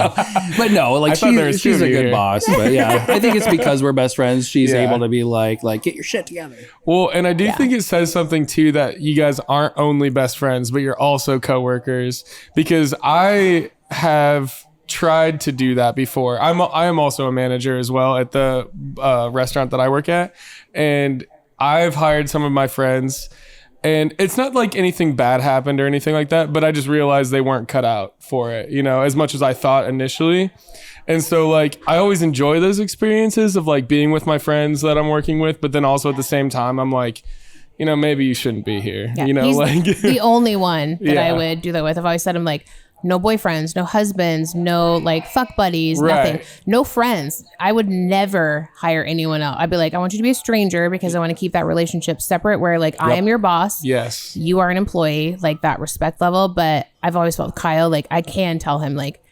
[SPEAKER 2] But no, like
[SPEAKER 3] thought there was
[SPEAKER 2] she's
[SPEAKER 3] two
[SPEAKER 2] a
[SPEAKER 3] of you
[SPEAKER 2] good
[SPEAKER 3] here.
[SPEAKER 2] boss. But yeah, I think it's because we're best friends. She's
[SPEAKER 3] Yeah.
[SPEAKER 2] able to be like, get your shit together.
[SPEAKER 3] Well, and I do think it says something too that you guys aren't only best friends, but you're also coworkers. Because I have tried to do that before. I am also a manager as well at the restaurant that I work at, and I've hired some of my friends. And it's not like anything bad happened or anything like that, but I just realized they weren't cut out for it, you know, as much as I thought initially. And so like I always enjoy those experiences of like being with my friends that I'm working with, but then also at the same time I'm like, you know, maybe you shouldn't be here.
[SPEAKER 4] Yeah,
[SPEAKER 3] You know,
[SPEAKER 4] he's
[SPEAKER 3] like
[SPEAKER 4] the only one that I
[SPEAKER 3] Yeah.
[SPEAKER 4] would do that with. I've always said I'm like, no boyfriends, no husbands, no like fuck buddies,
[SPEAKER 3] Right.
[SPEAKER 4] nothing, no friends. I would never hire anyone else. I'd be like, I want you to be a stranger because I want to keep that relationship separate where like I am your boss.
[SPEAKER 3] yes.
[SPEAKER 4] You are an employee, like that respect level. But I've always felt Kyle, like I can tell him like,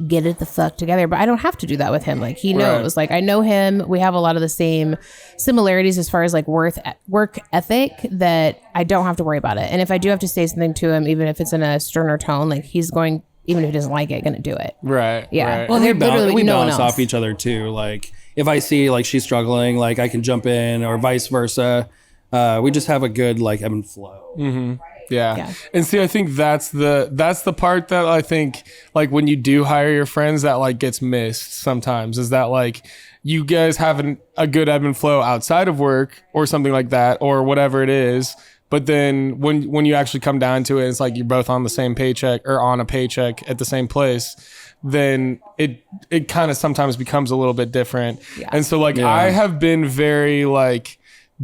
[SPEAKER 4] get it the fuck together, but I don't have to do that with him. Like he knows, like I know him. We have a lot of the same similarities as far as like work ethic that I don't have to worry about it. And if I do have to say something to him, even if it's in a sterner tone, like he's going, even if he doesn't like it, gonna do it.
[SPEAKER 3] Right.
[SPEAKER 4] Yeah.
[SPEAKER 3] Right.
[SPEAKER 4] Well,
[SPEAKER 2] we
[SPEAKER 4] they're literally no one
[SPEAKER 2] balance
[SPEAKER 4] else.
[SPEAKER 2] off each other too. Like if I see like she's struggling, like I can jump in, or vice versa. We just have a good like ebb and flow.
[SPEAKER 3] Yeah. And see, I think that's the part that I think like when you do hire your friends that like gets missed sometimes is that like you guys have a good ebb and flow outside of work or something like that or whatever it is. But then when you actually come down to it, it's like you're both on the same paycheck or on a paycheck at the same place. Then it kind of sometimes becomes a little bit different.
[SPEAKER 4] Yeah.
[SPEAKER 3] And so like I have been very like,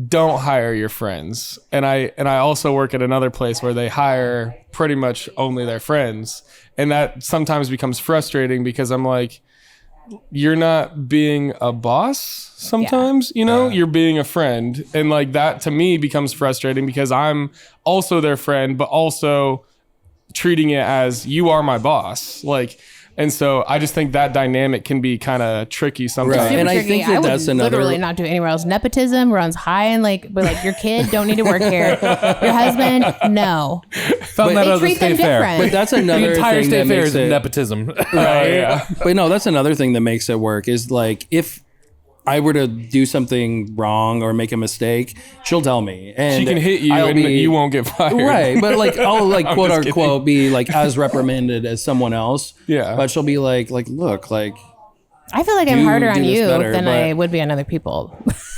[SPEAKER 3] don't hire your friends. And I also work at another place where they hire pretty much only their friends. And that sometimes becomes frustrating because I'm like, you're not being a boss sometimes, you know, you're being a friend. And like that to me becomes frustrating because I'm also their friend, but also treating it as you are my boss. Like, and so I just think that dynamic can be kind of tricky sometimes.
[SPEAKER 2] Right.
[SPEAKER 4] Super
[SPEAKER 2] And I
[SPEAKER 4] tricky.
[SPEAKER 2] think that
[SPEAKER 4] would
[SPEAKER 2] that's another-
[SPEAKER 4] literally not do it anywhere else. Nepotism runs high and like, but like your kid don't need to work here. Your husband, no.
[SPEAKER 1] Found that
[SPEAKER 4] They
[SPEAKER 1] out at the
[SPEAKER 4] treat them
[SPEAKER 1] state fair.
[SPEAKER 4] different.
[SPEAKER 2] But that's
[SPEAKER 1] The
[SPEAKER 2] another
[SPEAKER 1] entire
[SPEAKER 2] thing
[SPEAKER 1] state
[SPEAKER 2] that
[SPEAKER 1] fair
[SPEAKER 2] makes
[SPEAKER 1] is
[SPEAKER 2] it
[SPEAKER 1] nepotism.
[SPEAKER 3] Right, yeah.
[SPEAKER 2] But no, that's another thing that makes it work is like if I were to do something wrong or make a mistake, she'll tell me. And
[SPEAKER 3] She can hit you
[SPEAKER 2] I'll
[SPEAKER 3] and you won't get fired.
[SPEAKER 2] Right. But like I'll like
[SPEAKER 3] I'm
[SPEAKER 2] quote
[SPEAKER 3] just
[SPEAKER 2] unquote be like as reprimanded as someone else.
[SPEAKER 3] Yeah.
[SPEAKER 2] But she'll be like look, like
[SPEAKER 4] I feel like I'm
[SPEAKER 2] Do
[SPEAKER 4] harder on
[SPEAKER 2] this
[SPEAKER 4] you
[SPEAKER 2] better,
[SPEAKER 4] than
[SPEAKER 2] but-
[SPEAKER 4] I would be on other people,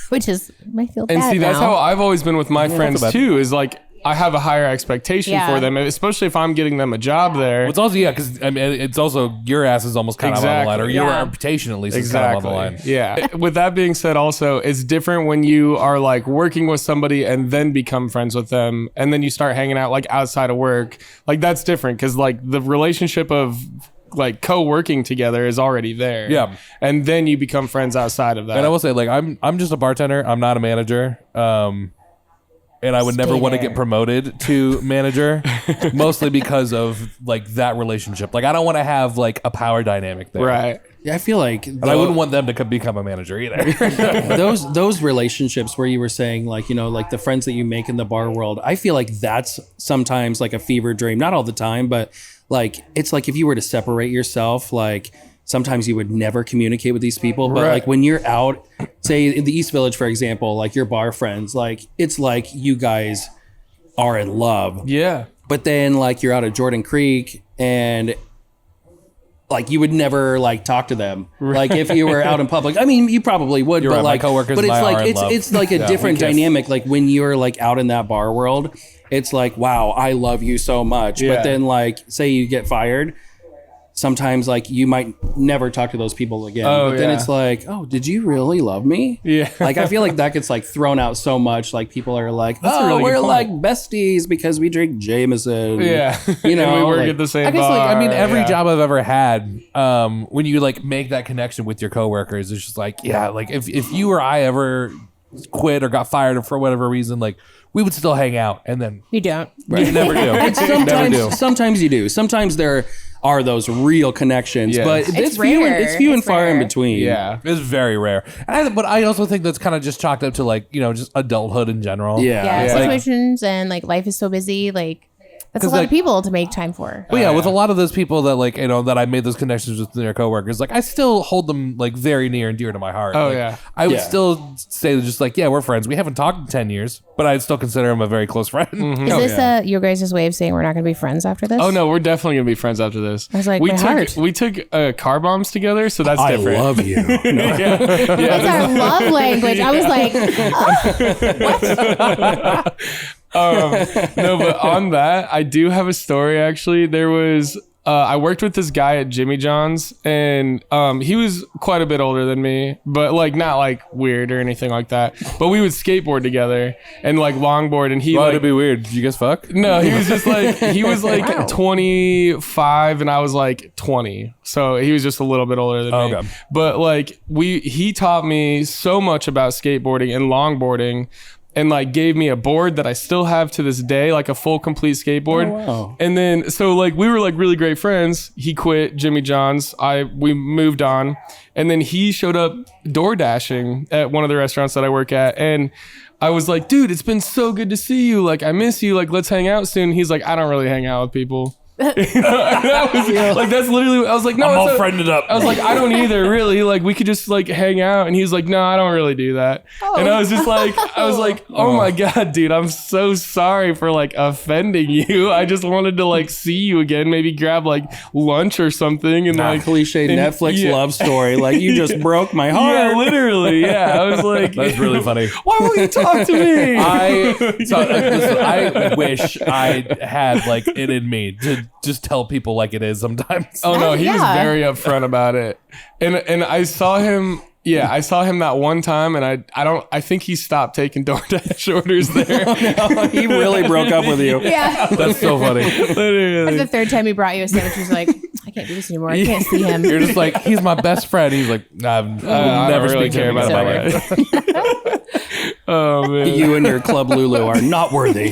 [SPEAKER 4] which is I feel bad
[SPEAKER 3] And see, that's
[SPEAKER 4] now.
[SPEAKER 3] how I've always been with my friends
[SPEAKER 1] bad.
[SPEAKER 3] too, is like I have a higher expectation
[SPEAKER 4] Yeah.
[SPEAKER 3] for them, especially if I'm getting them a job there.
[SPEAKER 1] It's also because I mean it's also your ass is almost kind of on the line, or
[SPEAKER 3] Exactly.
[SPEAKER 1] your
[SPEAKER 4] Yeah.
[SPEAKER 1] reputation at least is kind of on the line.
[SPEAKER 3] Yeah. With that being said, also, it's different when you are like working with somebody and then become friends with them, and then you start hanging out like outside of work. Like that's different because like the relationship of like co-working together is already there.
[SPEAKER 1] Yeah.
[SPEAKER 3] And then you become friends outside of that.
[SPEAKER 1] And I will say, like, I'm just a bartender. I'm not a manager. And I would never want to
[SPEAKER 4] there.
[SPEAKER 1] get promoted to manager, mostly because of like that relationship. Like, I don't want to have like a power dynamic there.
[SPEAKER 3] Right.
[SPEAKER 2] I feel like
[SPEAKER 1] And I wouldn't want them to become a manager either.
[SPEAKER 2] those relationships where you were saying like, you know, like the friends that you make in the bar world, I feel like that's sometimes like a fever dream. Not all the time, but like it's like if you were to separate yourself, like sometimes you would never communicate with these people. But
[SPEAKER 3] Right.
[SPEAKER 2] like when you're out, say in the East Village, for example, like your bar friends, like it's like you guys are in love.
[SPEAKER 3] Yeah.
[SPEAKER 2] But then like you're out at Jordan Creek and like you would never like talk to them. Like if you were out in public, I mean, you probably would,
[SPEAKER 1] You're
[SPEAKER 2] but
[SPEAKER 1] right, my
[SPEAKER 2] like,
[SPEAKER 1] coworkers
[SPEAKER 2] but
[SPEAKER 1] and
[SPEAKER 2] it's
[SPEAKER 1] I are
[SPEAKER 2] like,
[SPEAKER 1] in love.
[SPEAKER 2] it's like a
[SPEAKER 1] Yeah,
[SPEAKER 2] different
[SPEAKER 1] we kiss.
[SPEAKER 2] dynamic. Like when you're like out in that bar world it's like, wow, I love you so much.
[SPEAKER 3] Yeah.
[SPEAKER 2] But then like, say you get fired, sometimes like you might never talk to those people again. But then it's like, oh, did you really love me?
[SPEAKER 3] Yeah.
[SPEAKER 2] Like I feel like that gets like thrown out so much. Like people are like,
[SPEAKER 3] a
[SPEAKER 2] oh,
[SPEAKER 3] really
[SPEAKER 2] we're
[SPEAKER 3] good
[SPEAKER 2] like
[SPEAKER 3] point.
[SPEAKER 2] besties because we drink Jameson.
[SPEAKER 3] Yeah.
[SPEAKER 2] You know,
[SPEAKER 3] And we work
[SPEAKER 2] like-
[SPEAKER 3] at the same
[SPEAKER 1] I guess
[SPEAKER 3] bar.
[SPEAKER 1] like I mean every
[SPEAKER 3] yeah.
[SPEAKER 1] job I've ever had, when you like make that connection with your coworkers, it's just like like if you or I ever quit or got fired for whatever reason, like we would still hang out, and then
[SPEAKER 4] You don't.
[SPEAKER 1] you never do. Never do.
[SPEAKER 2] Sometimes you do. Sometimes there are those real connections,
[SPEAKER 1] Yeah.
[SPEAKER 2] but
[SPEAKER 4] It's
[SPEAKER 2] few and,
[SPEAKER 4] rare.
[SPEAKER 2] it's few and
[SPEAKER 4] It's
[SPEAKER 2] far in
[SPEAKER 4] rare.
[SPEAKER 2] between.
[SPEAKER 3] Yeah.
[SPEAKER 1] It's very rare. But I also think that's kind of just chalked up to like, just adulthood in general.
[SPEAKER 2] Yeah.
[SPEAKER 4] Yeah,
[SPEAKER 3] Yeah.
[SPEAKER 4] situations and like life is so busy. Like that's a
[SPEAKER 1] 'Cause,
[SPEAKER 4] lot
[SPEAKER 1] like-
[SPEAKER 4] of people to make time for.
[SPEAKER 1] But yeah, with a lot of those people that like, that I made those connections with their coworkers, like I still hold them like very near and dear to my heart.
[SPEAKER 3] Oh,
[SPEAKER 1] Like,
[SPEAKER 3] yeah.
[SPEAKER 1] I would
[SPEAKER 2] Yeah.
[SPEAKER 1] still say just like, yeah, we're friends. We haven't talked in 10 years, but I'd still consider him a very close friend.
[SPEAKER 4] Is this your guys' way of saying we're not going to be friends after this?
[SPEAKER 3] Oh no, we're definitely gonna be friends after this.
[SPEAKER 4] I was like,
[SPEAKER 3] we
[SPEAKER 4] my
[SPEAKER 3] took
[SPEAKER 4] heart.
[SPEAKER 3] we took car bombs together, so that's
[SPEAKER 2] I
[SPEAKER 3] different.
[SPEAKER 2] love you.
[SPEAKER 4] That's our love language. I was like,
[SPEAKER 3] No, but on that, I do have a story actually. There was I worked with this guy at Jimmy John's, and he was quite a bit older than me, but like not like weird or anything like that. But we would skateboard together and like longboard, and he
[SPEAKER 1] Why would
[SPEAKER 3] like
[SPEAKER 1] it be weird? Did you guys fuck?
[SPEAKER 3] no, he was just like he was like 25 and I was like 20. So he was just a little bit older than me.
[SPEAKER 1] Okay.
[SPEAKER 3] But like he taught me so much about skateboarding and longboarding, and like gave me a board that I still have to this day, like a full complete skateboard.
[SPEAKER 2] Oh, wow.
[SPEAKER 3] And then so like we were like really great friends. He quit Jimmy John's. We moved on. And then he showed up door dashing at one of the restaurants that I work at. And I was like, dude, it's been so good to see you. Like, I miss you. Like, let's hang out soon. He's like, I don't really hang out with people. And that was, like, that's literally, I was like, no,
[SPEAKER 1] I'm all
[SPEAKER 3] it's
[SPEAKER 1] friended up.
[SPEAKER 3] I was like, I don't either, really. Like, we could just like hang out. And he was like, no, I don't really do that. And I was just like, oh my God, dude, I'm so sorry for like offending you. I just wanted to like see you again, maybe grab like lunch or something. And like,
[SPEAKER 2] Cliche
[SPEAKER 3] and-
[SPEAKER 2] Netflix
[SPEAKER 3] yeah.
[SPEAKER 2] love story. Like you just broke my heart.
[SPEAKER 3] Yeah, literally. Yeah. I was like,
[SPEAKER 1] That's really funny.
[SPEAKER 3] why won't you talk to me?
[SPEAKER 1] I wish I had like it in me to just tell people like it is sometimes.
[SPEAKER 3] Oh no, he was
[SPEAKER 4] yeah.
[SPEAKER 3] very upfront about it. And I saw him, I saw him that one time, and I think he stopped taking DoorDash orders there.
[SPEAKER 2] He really broke up with you.
[SPEAKER 4] yeah.
[SPEAKER 1] That's so funny.
[SPEAKER 3] Literally.
[SPEAKER 4] The third time he brought you a sandwich, he was like, I can't do this anymore. I can't see him.
[SPEAKER 1] You're just like, he's my best friend. He's like, nah,
[SPEAKER 3] I
[SPEAKER 1] never
[SPEAKER 3] don't really
[SPEAKER 1] speak to
[SPEAKER 3] care
[SPEAKER 1] him
[SPEAKER 3] about
[SPEAKER 1] again.
[SPEAKER 3] that guy. Oh man.
[SPEAKER 2] You and your Club Lulu are not worthy.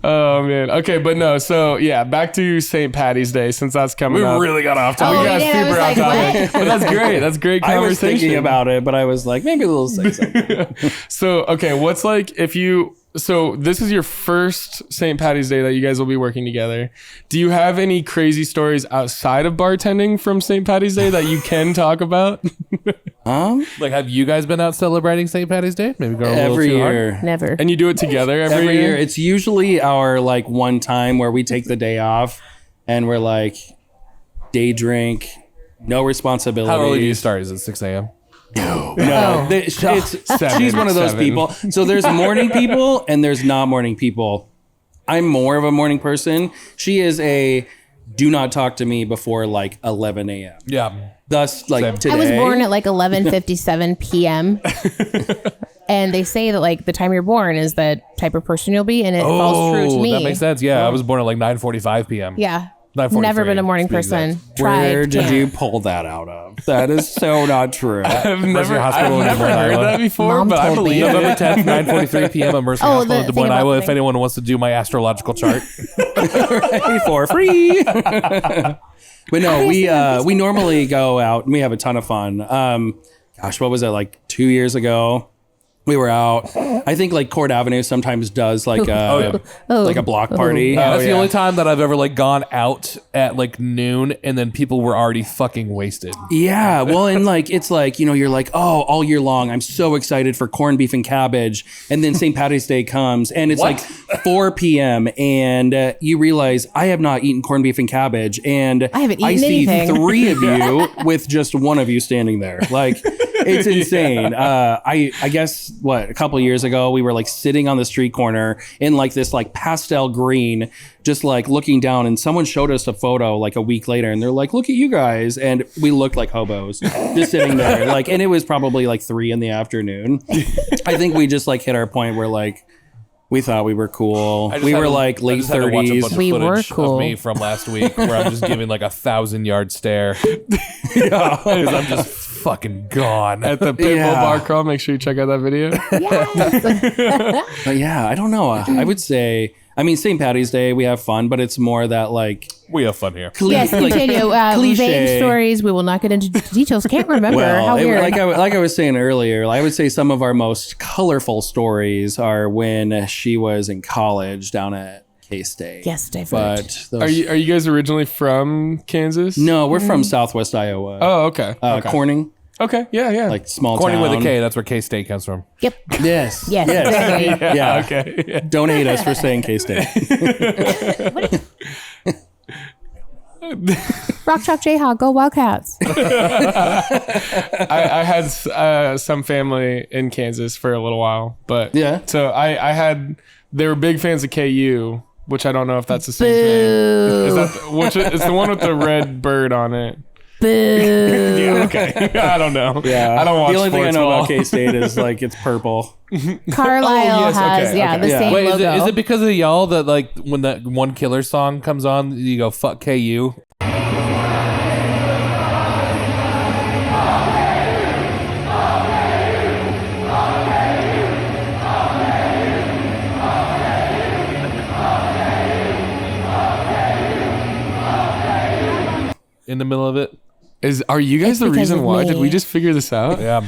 [SPEAKER 3] Oh man. Okay, but no. So yeah, back to St. Patty's Day, since that's coming
[SPEAKER 1] We
[SPEAKER 3] up.
[SPEAKER 1] really got off
[SPEAKER 4] Oh,
[SPEAKER 1] topic.
[SPEAKER 3] We got
[SPEAKER 4] we did. I was
[SPEAKER 3] super
[SPEAKER 4] like,
[SPEAKER 3] off topic.
[SPEAKER 4] what?
[SPEAKER 3] But that's great. That's great
[SPEAKER 2] I was
[SPEAKER 3] conversation.
[SPEAKER 2] thinking about it, but I was like, maybe we'll say something.
[SPEAKER 3] So okay, what's like if you? So this is your first St. Patty's Day that you guys will be working together. Do you have any crazy stories outside of bartending from St. Patty's Day that you can talk about?
[SPEAKER 1] Like, have you guys been out celebrating St. Patty's Day? Maybe going a little
[SPEAKER 2] Every
[SPEAKER 1] too hard?
[SPEAKER 2] year.
[SPEAKER 4] Never.
[SPEAKER 3] And you do it together every year?
[SPEAKER 2] It's usually our like one time where we take the day off and we're like day drink, no responsibility.
[SPEAKER 1] How early do you start? Is it 6 a.m.?
[SPEAKER 2] No,
[SPEAKER 4] Oh.
[SPEAKER 2] she's one of those
[SPEAKER 3] 7.
[SPEAKER 2] people. So there's morning people and there's not morning people. I'm more of a morning person. She is a do not talk to me before like 11 a.m.
[SPEAKER 1] Yeah.
[SPEAKER 2] Thus, like
[SPEAKER 1] Same.
[SPEAKER 2] today.
[SPEAKER 4] I was born at like 11:57 p.m. And they say that like the time you're born is the type of person you'll be, and it falls true to me.
[SPEAKER 1] That makes sense. Yeah, I was born at like 9:45 p.m.
[SPEAKER 4] Yeah.
[SPEAKER 1] 9:43,
[SPEAKER 4] Never been a morning
[SPEAKER 1] to be
[SPEAKER 4] person.
[SPEAKER 1] exact.
[SPEAKER 2] Where
[SPEAKER 4] Tried,
[SPEAKER 2] did
[SPEAKER 4] can't.
[SPEAKER 2] you pull that out of? That is so not true.
[SPEAKER 3] I've
[SPEAKER 1] Mercy
[SPEAKER 3] never
[SPEAKER 1] Hospital in Des Moines,
[SPEAKER 3] heard
[SPEAKER 1] Iowa.
[SPEAKER 3] that before,
[SPEAKER 4] Mom
[SPEAKER 3] but I
[SPEAKER 4] told me.
[SPEAKER 3] believe it.
[SPEAKER 1] November 10th, 9:43 p.m. at Mercy
[SPEAKER 4] Oh,
[SPEAKER 1] Hospital in
[SPEAKER 4] the
[SPEAKER 1] Des
[SPEAKER 4] thing
[SPEAKER 1] Moines,
[SPEAKER 4] about
[SPEAKER 1] Iowa.
[SPEAKER 4] the
[SPEAKER 1] If
[SPEAKER 4] thing.
[SPEAKER 1] anyone wants to do my astrological chart.
[SPEAKER 2] For free. But no, we normally go out and we have a ton of fun. Gosh, what was it, like 2 years ago? We were out. I think like Court Avenue sometimes does like like a block party.
[SPEAKER 1] That's the only time that I've ever like gone out at like noon and then people were already fucking wasted.
[SPEAKER 2] Yeah, well, and like it's like, you know, you're like, oh, all year long, I'm so excited for corned beef and cabbage, and then St. Patty's Day comes, and it's like 4 p.m. and you realize I have not eaten corned beef and cabbage, and
[SPEAKER 4] I haven't
[SPEAKER 2] I
[SPEAKER 4] eaten
[SPEAKER 2] see
[SPEAKER 4] anything.
[SPEAKER 2] 3 of you with just one of you standing there, like.
[SPEAKER 5] It's insane. I guess a couple years ago we were like sitting on the street corner in like this like pastel green, just like looking down, and someone showed us a photo like a week later, and they're like, "Look at you guys," and we looked like hobos just sitting there. Like, and it was probably like 3 PM. I think we just like hit our point where like we thought we were cool. We were like late 30s.
[SPEAKER 4] We were cool.
[SPEAKER 1] Of me from last week where I'm just giving like 1,000-yard stare. Because I'm just fucking gone.
[SPEAKER 3] At the Pitbull Bar Crawl, make sure you check out that video.
[SPEAKER 5] But yeah, I don't know. I would say, I mean, St. Patty's Day, we have fun, but it's more that like...
[SPEAKER 1] We have fun here.
[SPEAKER 4] Yes, continue. Vague stories. We will not get into details. Can't remember. How weird.
[SPEAKER 5] Like I was saying earlier, I would say some of our most colorful stories are when she was in college down at K-State.
[SPEAKER 4] Yes, David.
[SPEAKER 5] But
[SPEAKER 3] Are you guys originally from Kansas?
[SPEAKER 5] No, we're from Southwest Iowa.
[SPEAKER 3] Oh, okay.
[SPEAKER 5] Corning.
[SPEAKER 3] Okay. Yeah.
[SPEAKER 5] Like small
[SPEAKER 1] Corning
[SPEAKER 5] town.
[SPEAKER 1] with a K, that's where K-State comes from.
[SPEAKER 4] Yep.
[SPEAKER 5] Yes.
[SPEAKER 4] Yes. Exactly.
[SPEAKER 5] Yeah.
[SPEAKER 3] Okay. Yeah.
[SPEAKER 5] Don't hate us for saying K-State.
[SPEAKER 4] Rock Chalk Jayhawk, go Wildcats.
[SPEAKER 3] I had some family in Kansas for a little while, but
[SPEAKER 5] Yeah.
[SPEAKER 3] So they were big fans of KU, which I don't know if that's the same thing. Is that it's the one with the red bird on it?
[SPEAKER 4] Boo.
[SPEAKER 3] Yeah, okay. I don't know.
[SPEAKER 5] Yeah.
[SPEAKER 3] I don't watch
[SPEAKER 5] The only thing I
[SPEAKER 3] sports
[SPEAKER 5] know
[SPEAKER 3] ball.
[SPEAKER 5] about K-State is like it's purple.
[SPEAKER 4] Carlisle
[SPEAKER 3] yes,
[SPEAKER 4] has
[SPEAKER 3] okay.
[SPEAKER 4] the same
[SPEAKER 1] Wait,
[SPEAKER 4] logo.
[SPEAKER 1] is it because of y'all that like when that one Killer song comes on, you go, fuck KU? In the middle of it?
[SPEAKER 3] Are you guys
[SPEAKER 4] It's
[SPEAKER 3] the
[SPEAKER 4] because
[SPEAKER 3] reason
[SPEAKER 4] of
[SPEAKER 3] why?
[SPEAKER 4] me.
[SPEAKER 3] Did we just figure this out?
[SPEAKER 1] Yeah.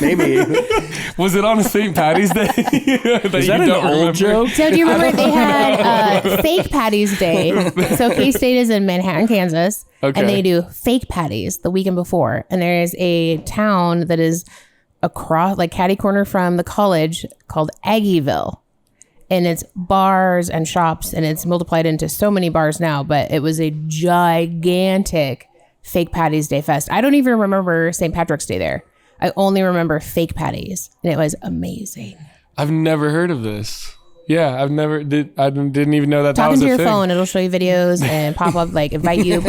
[SPEAKER 5] Maybe.
[SPEAKER 3] Was it on a St. Patty's Day?
[SPEAKER 5] Is that an old joke?
[SPEAKER 4] So do you remember they had fake Patty's Day? So K-State is in Manhattan, Kansas,
[SPEAKER 3] Okay.
[SPEAKER 4] and they do fake patties the weekend before. And there is a town that is across, like catty corner from the college called Aggieville. And it's bars and shops, and it's multiplied into so many bars now, but it was a gigantic fake Patty's Day fest. I don't even remember St. Patrick's Day there. I only remember fake patties, and it was amazing.
[SPEAKER 3] I've never heard of this. Yeah, I didn't even know that
[SPEAKER 4] Talk
[SPEAKER 3] was
[SPEAKER 4] into
[SPEAKER 3] a
[SPEAKER 4] your
[SPEAKER 3] thing.
[SPEAKER 4] phone. It'll show you videos and pop up, like invite you.
[SPEAKER 3] Oh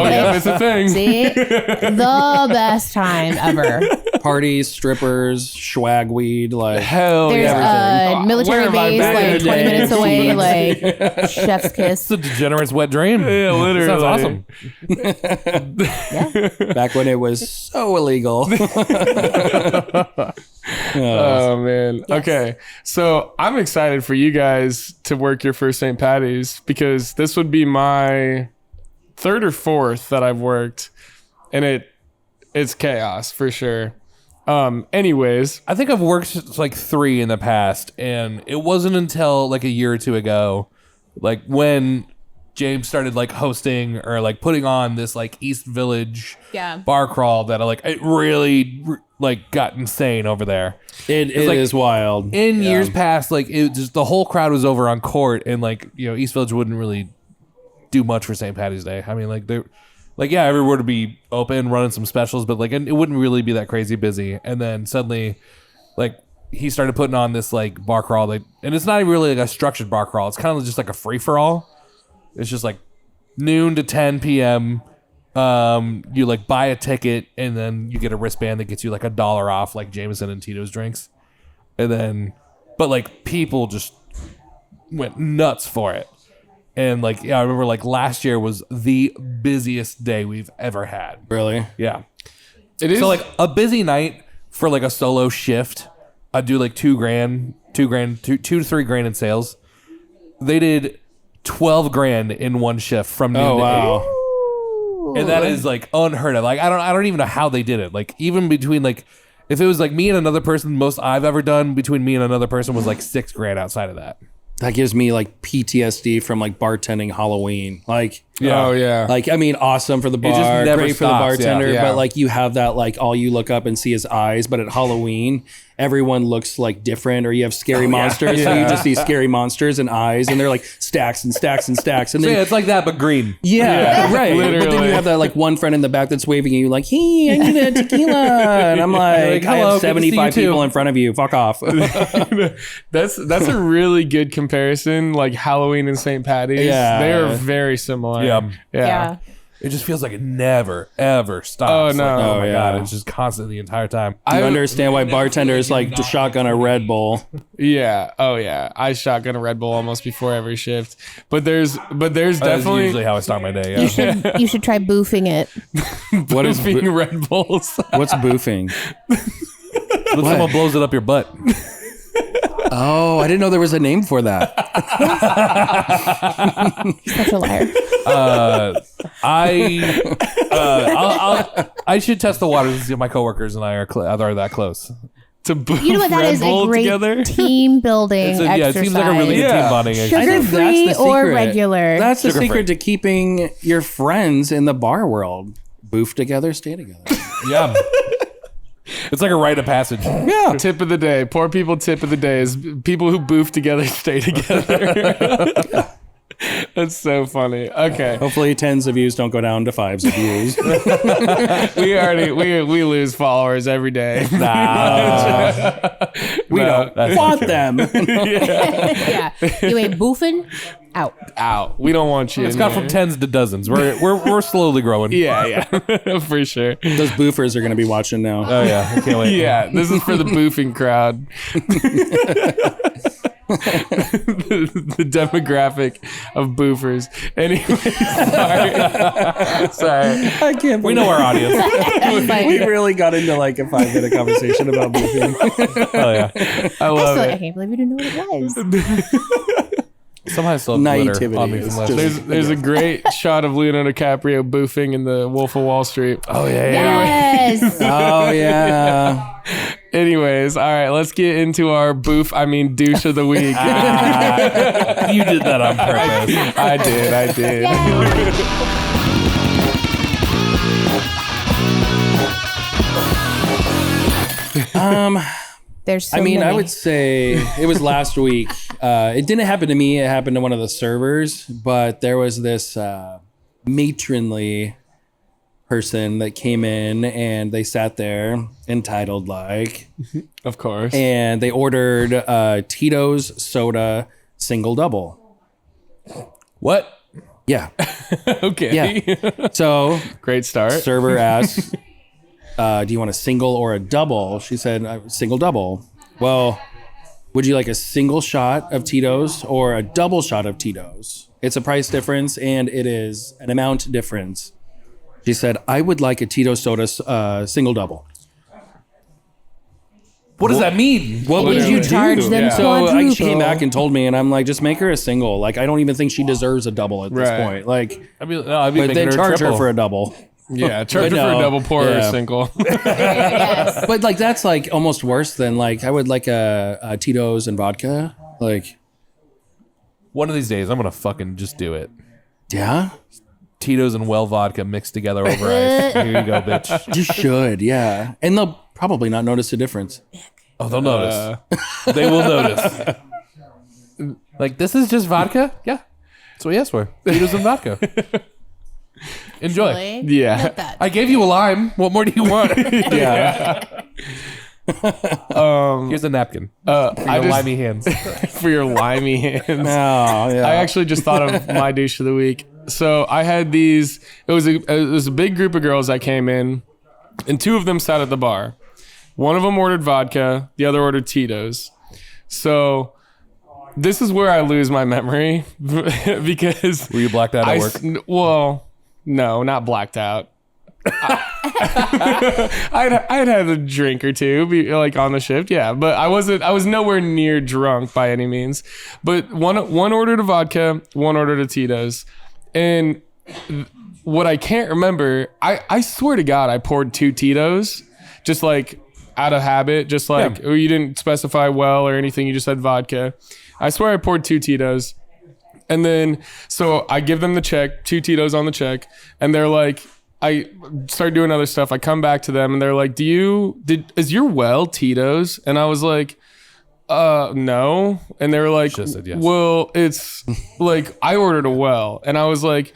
[SPEAKER 3] yeah, it's a thing.
[SPEAKER 4] See? The best time ever.
[SPEAKER 5] Parties, strippers, swag weed, like
[SPEAKER 3] Hell
[SPEAKER 4] There's
[SPEAKER 3] yeah.
[SPEAKER 4] a military
[SPEAKER 3] Where am I
[SPEAKER 4] base
[SPEAKER 3] back in
[SPEAKER 4] like
[SPEAKER 3] the
[SPEAKER 4] 20
[SPEAKER 3] day?
[SPEAKER 4] minutes away, like chef's kiss.
[SPEAKER 1] It's a degenerate's wet dream.
[SPEAKER 3] Yeah, literally.
[SPEAKER 1] Sounds awesome.
[SPEAKER 5] back when it was so illegal.
[SPEAKER 3] Oh man. Okay. So I'm excited for you guys to work your first St. Patty's because this would be my 3rd or 4th that I've worked, and it's chaos for sure. Anyways,
[SPEAKER 1] I think I've worked like 3 in the past, and it wasn't until like a year or 2 ago, like when James started like hosting or like putting on this like East Village bar crawl that it really like got insane over there.
[SPEAKER 5] It
[SPEAKER 1] like,
[SPEAKER 5] is wild.
[SPEAKER 1] In years past, like it just the whole crowd was over on Court, and like East Village wouldn't really do much for St. Patty's Day. I mean, like everywhere would be open, running some specials, but like it wouldn't really be that crazy busy. And then suddenly, like he started putting on this like bar crawl, and it's not even really like a structured bar crawl. It's kind of just like a free for all. It's just like noon to 10 p.m. You like buy a ticket, and then you get a wristband that gets you like $1 off, like Jameson and Tito's drinks. And then, but like people just went nuts for it. And like, I remember like last year was the busiest day we've ever had.
[SPEAKER 5] Really?
[SPEAKER 1] Yeah.
[SPEAKER 3] it is
[SPEAKER 1] So like a busy night for like a solo shift, I'd do like $2,000, $2 to $3,000 in sales. They did $12,000 in one shift from noon
[SPEAKER 5] Oh
[SPEAKER 1] to 8.
[SPEAKER 5] wow.
[SPEAKER 1] And that is like unheard of. Like I don't even know how they did it. Like even between like if it was like me and another person, most I've ever done between me and another person was like $6,000 outside of that.
[SPEAKER 5] That gives me like PTSD from like bartending Halloween. Like
[SPEAKER 3] Oh yeah.
[SPEAKER 2] Like, I mean, awesome for the
[SPEAKER 1] just
[SPEAKER 2] bar,
[SPEAKER 1] never
[SPEAKER 2] great for the
[SPEAKER 1] stops,
[SPEAKER 2] bartender,
[SPEAKER 3] yeah.
[SPEAKER 2] but like you have that, like all you look up and see is eyes. But at Halloween, everyone looks like different, or you have scary monsters. So you just see scary monsters and eyes, and they're like stacks and stacks and stacks. And
[SPEAKER 1] So
[SPEAKER 2] then
[SPEAKER 1] yeah, it's like that, but green.
[SPEAKER 2] yeah, right. But then
[SPEAKER 3] Literally.
[SPEAKER 2] you have that like one friend in the back that's waving at you like, hey, I need a tequila. And I'm like, I
[SPEAKER 1] hello,
[SPEAKER 2] have
[SPEAKER 1] good to see you
[SPEAKER 2] 75
[SPEAKER 1] too.
[SPEAKER 2] people in front of you. Fuck off.
[SPEAKER 3] That's a really good comparison. Like Halloween and St. Patty's.
[SPEAKER 2] Yeah.
[SPEAKER 3] They are very similar.
[SPEAKER 1] Yeah.
[SPEAKER 4] Yeah.
[SPEAKER 1] It just feels like it never, ever stops.
[SPEAKER 3] Oh,
[SPEAKER 1] Like,
[SPEAKER 3] no.
[SPEAKER 1] oh my
[SPEAKER 2] Oh,
[SPEAKER 1] God.
[SPEAKER 2] yeah.
[SPEAKER 1] It's just constant the entire time.
[SPEAKER 2] I understand why bartenders like to shotgun a Red Bull.
[SPEAKER 3] Yeah. Oh yeah. I shotgun a Red Bull almost before every shift. But there's
[SPEAKER 1] That's
[SPEAKER 3] definitely
[SPEAKER 1] usually how I start my day. Yeah.
[SPEAKER 4] You should try boofing it.
[SPEAKER 2] What is
[SPEAKER 3] being Red Bulls.
[SPEAKER 2] what's boofing?
[SPEAKER 1] When someone blows it up your butt.
[SPEAKER 2] Oh, I didn't know there was a name for that.
[SPEAKER 4] Such a liar.
[SPEAKER 1] I should test the waters and see if my coworkers and I are that close.
[SPEAKER 3] To boof
[SPEAKER 4] You know what? That
[SPEAKER 3] Red
[SPEAKER 4] is
[SPEAKER 3] Bull
[SPEAKER 4] a great
[SPEAKER 3] together.
[SPEAKER 4] team building
[SPEAKER 1] Yeah, it
[SPEAKER 4] exercise.
[SPEAKER 1] seems like a really good
[SPEAKER 3] Yeah.
[SPEAKER 1] team bonding exercise.
[SPEAKER 2] I think that's
[SPEAKER 4] Sugar-free
[SPEAKER 2] the
[SPEAKER 4] or
[SPEAKER 2] secret.
[SPEAKER 4] regular?
[SPEAKER 2] That's the
[SPEAKER 1] Sugar-free.
[SPEAKER 2] secret to keeping your friends in the bar world. Boof together, stay together.
[SPEAKER 1] Yeah. It's like a rite of passage.
[SPEAKER 2] Yeah.
[SPEAKER 3] Tip of the day. Poor people tip of the day is people who boof together stay together. That's so funny. Okay.
[SPEAKER 2] Hopefully 10s of views don't go down to 5s of views.
[SPEAKER 3] We lose followers every day.
[SPEAKER 2] We
[SPEAKER 3] No,
[SPEAKER 2] don't want them.
[SPEAKER 4] Yeah. You ain't boofing? Out.
[SPEAKER 3] Out. We don't want you.
[SPEAKER 1] It's
[SPEAKER 3] in
[SPEAKER 1] gone
[SPEAKER 3] here.
[SPEAKER 1] from tens to dozens. We're slowly growing.
[SPEAKER 3] Yeah, for sure.
[SPEAKER 2] Those boofers are going to be watching now.
[SPEAKER 1] Oh yeah. I can't wait.
[SPEAKER 3] Yeah, this is for the boofing crowd. the demographic of boofers. Anyway, sorry.
[SPEAKER 2] I can't
[SPEAKER 1] We
[SPEAKER 2] believe
[SPEAKER 1] know our audience.
[SPEAKER 2] we really got into like a 5-minute conversation about boofing.
[SPEAKER 1] Oh yeah.
[SPEAKER 3] I love
[SPEAKER 4] I
[SPEAKER 3] it.
[SPEAKER 4] can't believe you didn't know what it was.
[SPEAKER 1] Somehow I still have glitter
[SPEAKER 2] Naivety
[SPEAKER 1] on me
[SPEAKER 2] is
[SPEAKER 1] from last
[SPEAKER 2] just-
[SPEAKER 1] week.
[SPEAKER 3] There's a great shot of Leonardo DiCaprio boofing in the Wolf of Wall Street.
[SPEAKER 1] Oh yeah.
[SPEAKER 4] Yes.
[SPEAKER 2] Oh, yeah.
[SPEAKER 3] Anyways, all right, let's get into our douche of the week.
[SPEAKER 1] You did that on purpose.
[SPEAKER 3] I did.
[SPEAKER 4] There's so
[SPEAKER 2] I mean,
[SPEAKER 4] many.
[SPEAKER 2] I would say it was last week. It didn't happen to me. It happened to one of the servers, but there was this matronly person that came in and they sat there entitled like,
[SPEAKER 3] Of course.
[SPEAKER 2] and they ordered Tito's soda single double.
[SPEAKER 1] What?
[SPEAKER 2] Yeah.
[SPEAKER 3] Okay.
[SPEAKER 2] Yeah. So
[SPEAKER 3] Great start.
[SPEAKER 2] server asked, do you want a single or a double? She said, single double. Well, would you like a single shot of Tito's or a double shot of Tito's? It's a price difference and it is an amount difference. She said, I would like a Tito's soda single double.
[SPEAKER 1] What does that mean?
[SPEAKER 2] What
[SPEAKER 4] Did you charge them
[SPEAKER 3] Yeah.
[SPEAKER 2] So
[SPEAKER 4] quadruple?
[SPEAKER 2] she came back and told me, and I'm like, just make her a single. Like, I don't even think she deserves a double at this
[SPEAKER 3] Right.
[SPEAKER 2] point. Like,
[SPEAKER 1] I'd be
[SPEAKER 2] but
[SPEAKER 1] making
[SPEAKER 2] then
[SPEAKER 1] her
[SPEAKER 2] charge
[SPEAKER 1] triple.
[SPEAKER 2] her for a double.
[SPEAKER 3] Yeah, charge her
[SPEAKER 2] But
[SPEAKER 3] for a
[SPEAKER 2] no,
[SPEAKER 3] double pour or
[SPEAKER 2] yeah.
[SPEAKER 3] a single.
[SPEAKER 2] But like, that's like almost worse than like, I would like a Tito's and vodka. Like,
[SPEAKER 1] One of these days, I'm gonna fucking just do it.
[SPEAKER 2] yeah,
[SPEAKER 1] Tito's and well vodka mixed together over ice. Here you go, bitch.
[SPEAKER 2] you should. Yeah. And they'll probably not notice the difference.
[SPEAKER 1] Oh, they'll notice. They will notice. Like, this is just vodka? Yeah. That's what he asked for. Tito's and vodka. Enjoy.
[SPEAKER 4] Really?
[SPEAKER 3] Yeah.
[SPEAKER 4] Note that.
[SPEAKER 1] I gave you a lime. What more do you want?
[SPEAKER 2] Yeah.
[SPEAKER 1] Here's a napkin.
[SPEAKER 3] I
[SPEAKER 1] Your
[SPEAKER 3] just,
[SPEAKER 1] limey hands.
[SPEAKER 3] for your limey hands.
[SPEAKER 2] Oh, yeah.
[SPEAKER 3] I actually just thought of my douche of the week. So I had these. It was a big group of girls that came in, and two of them sat at the bar. One of them ordered vodka. The other ordered Tito's. So this is where I lose my memory because
[SPEAKER 1] Were you blacked out at work?
[SPEAKER 3] Well, no, not blacked out. I'd had a drink or two, like on the shift, yeah. But I was nowhere near drunk by any means. But one ordered a vodka, one ordered a Tito's, and what I can't remember, I swear to God, I poured 2 Tito's, just like out of habit, just like or you didn't specify well or anything. You just said vodka. I swear I poured 2 Tito's. And then, so I give them the check, 2 Tito's on the check. And they're like, I start doing other stuff. I come back to them and they're like, is your well Tito's? And I was like, no. And they were like,
[SPEAKER 1] Just said yes.
[SPEAKER 3] well, it's like, I ordered a well. And I was like,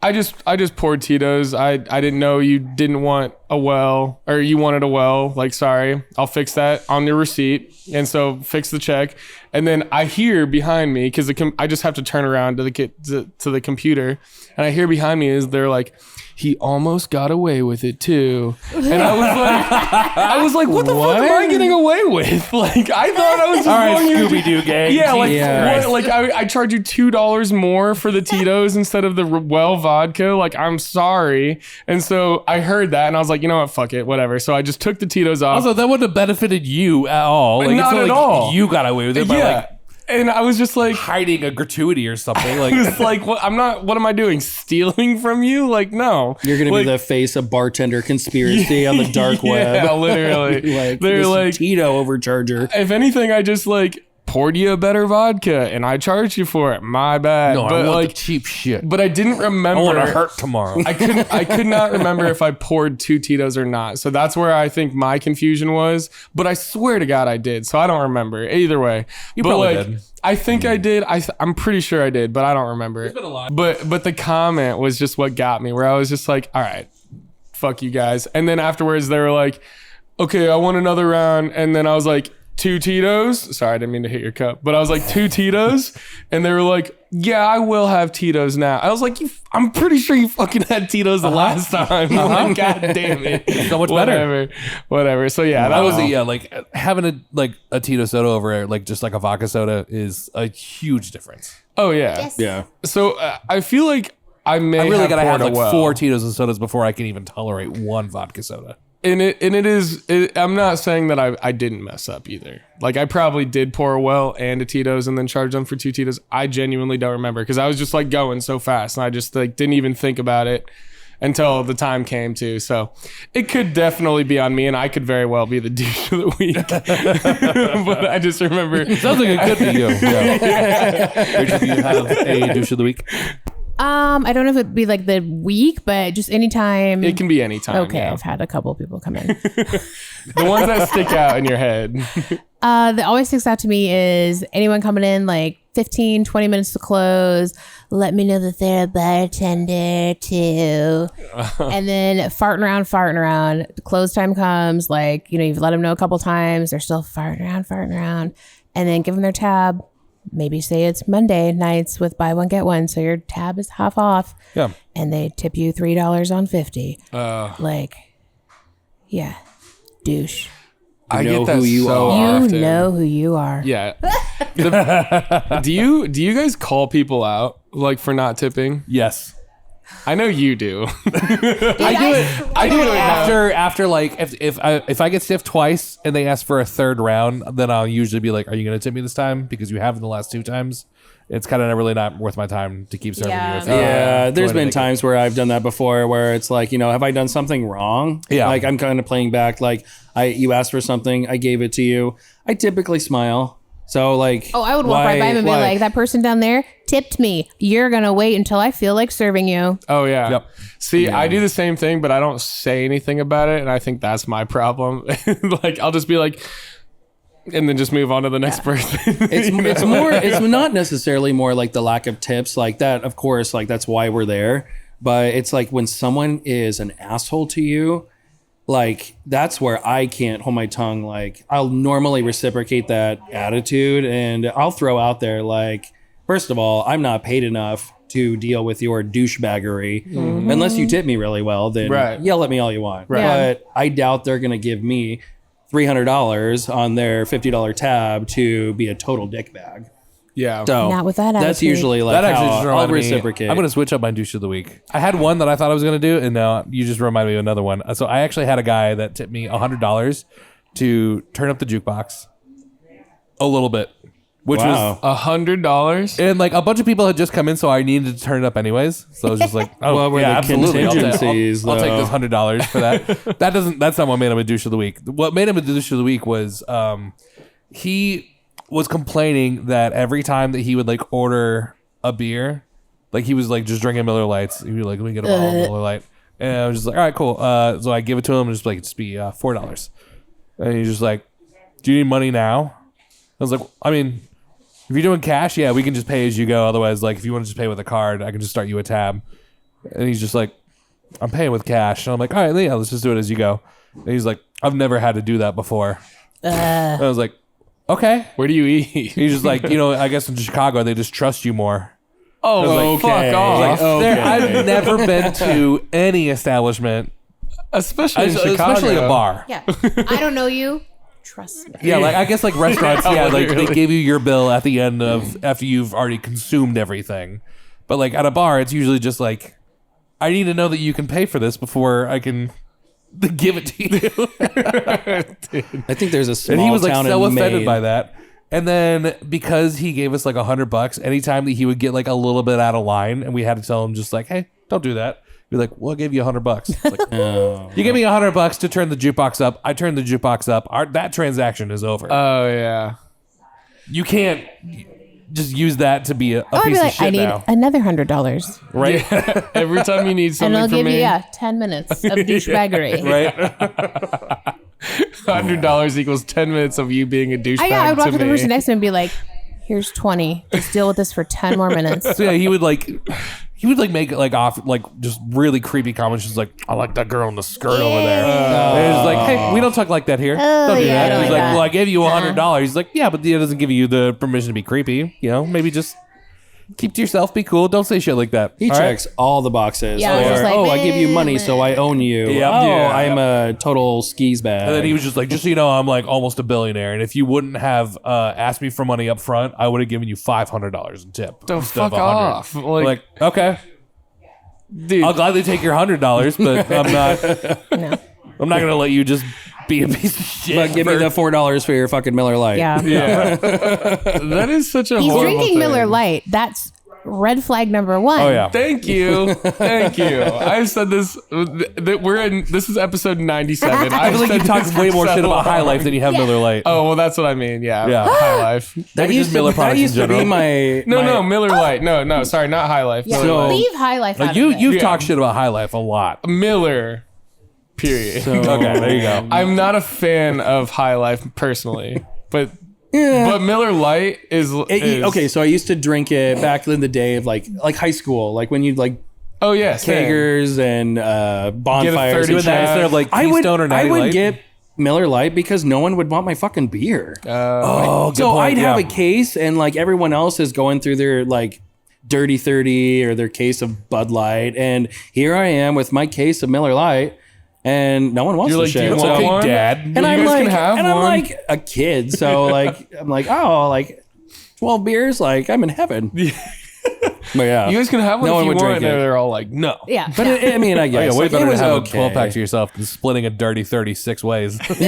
[SPEAKER 3] I just poured Tito's. I didn't know you didn't want a well, or you wanted a well. Like, sorry, I'll fix that on your receipt. And so fix the check. And then I hear behind me, because I just have to turn around to the computer, and I hear behind me is they're like, he almost got away with it too. And I was like, what the fuck am I getting away with? Like, I thought I was just
[SPEAKER 1] All right,
[SPEAKER 3] going here-
[SPEAKER 1] Scooby-Doo gang.
[SPEAKER 3] Yeah, like,
[SPEAKER 5] Yeah.
[SPEAKER 3] what, like I charge you $2 more for the Tito's instead of the well vodka. Like, I'm sorry. And so I heard that and I was like, you know what, fuck it, whatever. So I just took the Tito's off.
[SPEAKER 1] Also, that wouldn't have benefited you at all. Like,
[SPEAKER 3] Not
[SPEAKER 1] it's
[SPEAKER 3] at
[SPEAKER 1] like
[SPEAKER 3] all.
[SPEAKER 1] You got away with it by
[SPEAKER 3] yeah.
[SPEAKER 1] like
[SPEAKER 3] And I was just like,
[SPEAKER 1] hiding a gratuity or something. Like,
[SPEAKER 3] it's like, what am I doing? Stealing from you? Like, no.
[SPEAKER 2] You're gonna
[SPEAKER 3] Like,
[SPEAKER 2] be the face of bartender conspiracy on the dark web.
[SPEAKER 3] Yeah, literally.
[SPEAKER 2] Like
[SPEAKER 3] They're
[SPEAKER 2] this
[SPEAKER 3] like,
[SPEAKER 2] Tito overcharger.
[SPEAKER 3] if anything, I just like poured you a better vodka and I charged you for it. My bad.
[SPEAKER 1] no, I
[SPEAKER 3] but
[SPEAKER 1] want
[SPEAKER 3] like,
[SPEAKER 1] the cheap shit.
[SPEAKER 3] but I didn't remember.
[SPEAKER 1] I want to hurt tomorrow.
[SPEAKER 3] I could not remember if I poured 2 Tito's or not. So that's where I think my confusion was. But I swear to God I did. So I don't remember. Either way.
[SPEAKER 1] You
[SPEAKER 3] but
[SPEAKER 1] probably
[SPEAKER 3] like,
[SPEAKER 1] did.
[SPEAKER 3] I think I did. I'm pretty sure I did, but I don't remember. It's been a lot. But the comment was just what got me, where I was just like, all right, fuck you guys. And then afterwards they were like, okay, I want another round. And then I was like, 2 Tito's. Sorry, I didn't mean to hit your cup, but I was like, 2 Tito's. And they were like, yeah, I will have Tito's now. I was like, I'm pretty sure you fucking had Tito's the last time. Like, God damn it.
[SPEAKER 1] So much better.
[SPEAKER 3] Whatever. So yeah,
[SPEAKER 1] That was
[SPEAKER 3] the
[SPEAKER 1] like having a Tito soda over like just like a vodka soda is a huge difference.
[SPEAKER 3] Oh yeah.
[SPEAKER 4] Yes.
[SPEAKER 2] Yeah.
[SPEAKER 3] So I feel like I may
[SPEAKER 1] I really
[SPEAKER 3] have
[SPEAKER 1] gotta have
[SPEAKER 3] poured
[SPEAKER 1] like
[SPEAKER 3] a well.
[SPEAKER 1] 4 Tito's and sodas before I can even tolerate one vodka soda.
[SPEAKER 3] And I'm not saying that I didn't mess up either. Like, I probably did pour a well and a Tito's and then charge them for 2 Tito's. I genuinely don't remember because I was just like going so fast and I just like didn't even think about it until the time came to. So it could definitely be on me and I could very well be the douche of the week. But I just remember.
[SPEAKER 1] Sounds like it could be you. Yeah. Rachel, do you have a douche of the week?
[SPEAKER 4] I don't know if it'd be like the week, but just anytime.
[SPEAKER 3] It can be any time.
[SPEAKER 4] Okay,
[SPEAKER 3] yeah.
[SPEAKER 4] I've had a couple people come in.
[SPEAKER 3] The ones that stick out in your head.
[SPEAKER 4] That always sticks out to me is anyone coming in like 15, 20 minutes to close. Let me know that they're a bartender too. And then farting around. Close time comes, like, you know, you've let them know a couple times. They're still farting around. And then give them their tab. Maybe say it's Monday nights with buy one, get one. So your tab is half off.
[SPEAKER 1] Yeah.
[SPEAKER 4] And they tip you $3 on 50. Like, yeah, douche.
[SPEAKER 3] I
[SPEAKER 2] know
[SPEAKER 3] get that
[SPEAKER 2] who you
[SPEAKER 3] so
[SPEAKER 2] are.
[SPEAKER 4] You
[SPEAKER 3] often.
[SPEAKER 4] know who you are.
[SPEAKER 3] Yeah. Do you guys call people out like for not tipping?
[SPEAKER 1] Yes.
[SPEAKER 3] I know you do.
[SPEAKER 1] I do it after like if I get stiffed twice and they ask for a third round, then I'll usually be like, "Are you going to tip me this time? Because you haven't the last 2 times." It's kind of really not worth my time to keep serving
[SPEAKER 4] Yeah.
[SPEAKER 1] you. If
[SPEAKER 2] Yeah, there's
[SPEAKER 1] going to
[SPEAKER 2] been
[SPEAKER 1] make it.
[SPEAKER 2] times where I've done that before where it's like, you know, have I done something wrong?
[SPEAKER 1] Yeah.
[SPEAKER 2] Like I'm kind of playing back like you asked for something, I gave it to you. I typically smile. So like
[SPEAKER 4] Oh, I would walk right by him and be
[SPEAKER 2] why-
[SPEAKER 4] like, that person down there tipped me. You're going to wait until I feel like serving you.
[SPEAKER 3] Oh yeah.
[SPEAKER 1] Yep.
[SPEAKER 3] See, I do the same thing, but I don't say anything about it, and I think that's my problem. Like I'll just be like, and then just move on to the next person.
[SPEAKER 2] it's more it's not necessarily more like the lack of tips like that, of course, like that's why we're there, but it's like when someone is an asshole to you, like that's where I can't hold my tongue. Like I'll normally reciprocate that attitude and I'll throw out there like, first of all, I'm not paid enough to deal with your douchebaggery. Unless you tip me really well, then
[SPEAKER 3] Right.
[SPEAKER 2] yell at me all you want.
[SPEAKER 3] Right.
[SPEAKER 4] Yeah.
[SPEAKER 2] But I doubt they're gonna give me $300 on their $50 tab to be a total dickbag.
[SPEAKER 3] Yeah.
[SPEAKER 2] So
[SPEAKER 4] Not with that
[SPEAKER 2] that's
[SPEAKER 4] attitude.
[SPEAKER 2] usually like
[SPEAKER 1] That actually
[SPEAKER 2] how
[SPEAKER 1] just
[SPEAKER 2] I'll
[SPEAKER 1] reminded me.
[SPEAKER 2] reciprocate.
[SPEAKER 1] I'm going to switch up my douche of the week. I had one that I thought I was going to do, and now you just reminded me of another one. So I actually had a guy that tipped me $100 to turn up the jukebox a little bit, which
[SPEAKER 2] Wow.
[SPEAKER 1] was
[SPEAKER 3] $100.
[SPEAKER 1] and like a bunch of people had just come in, so I needed to turn it up anyways. So I was just like, oh,
[SPEAKER 2] What were
[SPEAKER 1] yeah,
[SPEAKER 2] the
[SPEAKER 1] absolutely.
[SPEAKER 2] contingencies,
[SPEAKER 1] I'll take
[SPEAKER 2] though?
[SPEAKER 1] this $100 for that. That's not what made him a douche of the week. What made him a douche of the week was he was complaining that every time that he would like order a beer. Like he was like just drinking Miller Lights. He was like, let me get a bottle of Miller Light. And I was just like, all right, cool. So I give it to him and just like, just be $4. And he's just like, do you need money now? I was like, I mean, if you're doing cash, yeah, we can just pay as you go. Otherwise, like if you want to just pay with a card, I can just start you a tab. And he's just like, I'm paying with cash. And I'm like, all right, yeah, let's just do it as you go. And he's like, I've never had to do that before. And I was like, okay.
[SPEAKER 3] Where do you eat?
[SPEAKER 1] He's just like, I guess in Chicago, they just trust you more.
[SPEAKER 3] Oh, fuck off.
[SPEAKER 1] I've never been to any establishment,
[SPEAKER 3] Especially in Chicago.
[SPEAKER 1] especially a bar.
[SPEAKER 4] Yeah. I don't know you. Trust me.
[SPEAKER 1] Yeah, like I guess like restaurants, yeah, like they give you your bill at the end of after you've already consumed everything. But like at a bar, it's usually just like, I need to know that you can pay for this before I can give it to you.
[SPEAKER 2] I think there's a small
[SPEAKER 1] And he was like
[SPEAKER 2] town
[SPEAKER 1] so
[SPEAKER 2] in
[SPEAKER 1] offended
[SPEAKER 2] Maine.
[SPEAKER 1] by that. And then because he gave us like $100, anytime that he would get like a little bit out of line, and we had to tell him just like, hey, don't do that. Be like, well, I'll give you $100. It's like, you give me $100 to turn the jukebox up. I turn the jukebox up. That transaction is over.
[SPEAKER 3] Oh, yeah.
[SPEAKER 1] You can't just use that to be a
[SPEAKER 4] I'd
[SPEAKER 1] piece
[SPEAKER 4] be
[SPEAKER 1] of
[SPEAKER 4] like,
[SPEAKER 1] shit
[SPEAKER 4] I need
[SPEAKER 1] now,
[SPEAKER 4] another $100.
[SPEAKER 1] right?
[SPEAKER 3] Every time you need
[SPEAKER 4] And
[SPEAKER 3] something
[SPEAKER 4] I'll
[SPEAKER 3] from
[SPEAKER 4] give
[SPEAKER 3] me,
[SPEAKER 4] you 10 minutes of douchebaggery.
[SPEAKER 1] Right?
[SPEAKER 3] $100 equals 10 minutes of you being a douchebag
[SPEAKER 4] I would walk
[SPEAKER 3] to
[SPEAKER 4] to the
[SPEAKER 3] me.
[SPEAKER 4] person next to him and be like, here's 20. Just deal with this for 10 more minutes.
[SPEAKER 1] So yeah, he would make like off like just really creepy comments, just like, I like that girl in the skirt over there. And he's like, hey, we don't talk like that here. Don't do
[SPEAKER 4] yeah, I
[SPEAKER 1] that.
[SPEAKER 4] don't
[SPEAKER 1] He's
[SPEAKER 4] like
[SPEAKER 1] like,
[SPEAKER 4] that.
[SPEAKER 1] well, I gave you $100. He's like, yeah, but that doesn't give you the permission to be creepy. Maybe just keep to yourself, be cool. Don't say shit like that.
[SPEAKER 2] He
[SPEAKER 1] All right?
[SPEAKER 2] checks all the boxes.
[SPEAKER 4] Yeah, I was
[SPEAKER 2] Or,
[SPEAKER 4] just like,
[SPEAKER 2] I give you money, so I own you.
[SPEAKER 1] Yep.
[SPEAKER 2] Oh,
[SPEAKER 1] Yeah.
[SPEAKER 2] I'm a total skis bag.
[SPEAKER 1] And then he was just like, just so you know, I'm like almost a billionaire. And if you wouldn't have asked me for money up front, I would have given you $500 in tip.
[SPEAKER 3] Oh,
[SPEAKER 1] instead of
[SPEAKER 3] fuck
[SPEAKER 1] 100.
[SPEAKER 3] off.
[SPEAKER 1] Like, okay,
[SPEAKER 3] dude.
[SPEAKER 1] I'll gladly take your $100, but I'm not gonna let you just be a piece of shit.
[SPEAKER 2] But give me the $4 for your fucking Miller Lite.
[SPEAKER 4] Yeah.
[SPEAKER 3] Yeah. That is such a
[SPEAKER 4] He's
[SPEAKER 3] horrible
[SPEAKER 4] drinking
[SPEAKER 3] thing.
[SPEAKER 4] Miller Lite. That's red flag number 1.
[SPEAKER 1] Oh yeah.
[SPEAKER 3] Thank you. Thank you. I've said this. This is episode 97.
[SPEAKER 1] I feel like you
[SPEAKER 3] said
[SPEAKER 1] talk
[SPEAKER 3] this
[SPEAKER 1] way more
[SPEAKER 3] so
[SPEAKER 1] shit about High
[SPEAKER 3] long.
[SPEAKER 1] Life than you have Miller Lite.
[SPEAKER 3] Oh, well, that's what I mean. Yeah.
[SPEAKER 1] Yeah.
[SPEAKER 3] High Life.
[SPEAKER 2] That
[SPEAKER 1] Maybe
[SPEAKER 2] used
[SPEAKER 1] just Miller
[SPEAKER 2] to,
[SPEAKER 1] products
[SPEAKER 2] that
[SPEAKER 1] in
[SPEAKER 2] used to be
[SPEAKER 1] general.
[SPEAKER 2] my...
[SPEAKER 3] No, Miller Lite. No, sorry, not High Life.
[SPEAKER 4] Yeah.
[SPEAKER 3] Miller Lite.
[SPEAKER 4] Leave High Life out
[SPEAKER 1] You've
[SPEAKER 4] of it.
[SPEAKER 1] talked shit about High Life a lot.
[SPEAKER 3] Miller. Period.
[SPEAKER 1] Okay, there you go.
[SPEAKER 3] I'm not a fan of High Life personally, but Miller Lite is
[SPEAKER 2] Okay, so I used to drink it back in the day of like high school, like when you'd like
[SPEAKER 3] Oh yeah, same.
[SPEAKER 2] kegers and bonfires.
[SPEAKER 3] 30
[SPEAKER 2] and shit.
[SPEAKER 3] chat.
[SPEAKER 1] Instead of like
[SPEAKER 2] I would,
[SPEAKER 1] Keystone or
[SPEAKER 2] I
[SPEAKER 1] Natty
[SPEAKER 2] would
[SPEAKER 1] Light.
[SPEAKER 2] get Miller Lite because no one would want my fucking beer.
[SPEAKER 1] Oh, good
[SPEAKER 2] So
[SPEAKER 1] point.
[SPEAKER 2] I'd have
[SPEAKER 1] yeah.
[SPEAKER 2] a case, and like everyone else is going through their like Dirty 30 or their case of Bud Light, and here I am with my case of Miller Lite, and no one wants
[SPEAKER 3] You're
[SPEAKER 2] the
[SPEAKER 3] like,
[SPEAKER 2] shit.
[SPEAKER 3] do you
[SPEAKER 2] So-
[SPEAKER 3] want
[SPEAKER 1] Okay,
[SPEAKER 3] one?
[SPEAKER 1] Dad.
[SPEAKER 2] and
[SPEAKER 3] You
[SPEAKER 2] I'm
[SPEAKER 3] guys
[SPEAKER 2] like,
[SPEAKER 3] can have
[SPEAKER 2] and I'm
[SPEAKER 3] one.
[SPEAKER 2] like a kid, so like I'm like, oh, like 12 beers, like I'm in heaven. But yeah,
[SPEAKER 3] You guys can have one
[SPEAKER 2] No
[SPEAKER 3] if
[SPEAKER 2] one
[SPEAKER 3] you
[SPEAKER 2] would
[SPEAKER 3] want,
[SPEAKER 2] drink
[SPEAKER 3] and
[SPEAKER 2] it.
[SPEAKER 3] they're all like, no.
[SPEAKER 4] Yeah.
[SPEAKER 2] But I mean, I
[SPEAKER 1] Oh,
[SPEAKER 2] guess
[SPEAKER 1] yeah, way
[SPEAKER 2] like,
[SPEAKER 1] better
[SPEAKER 2] it
[SPEAKER 1] to
[SPEAKER 2] was
[SPEAKER 1] have
[SPEAKER 2] okay.
[SPEAKER 1] a 12-pack to yourself than splitting a dirty 36 ways.
[SPEAKER 2] But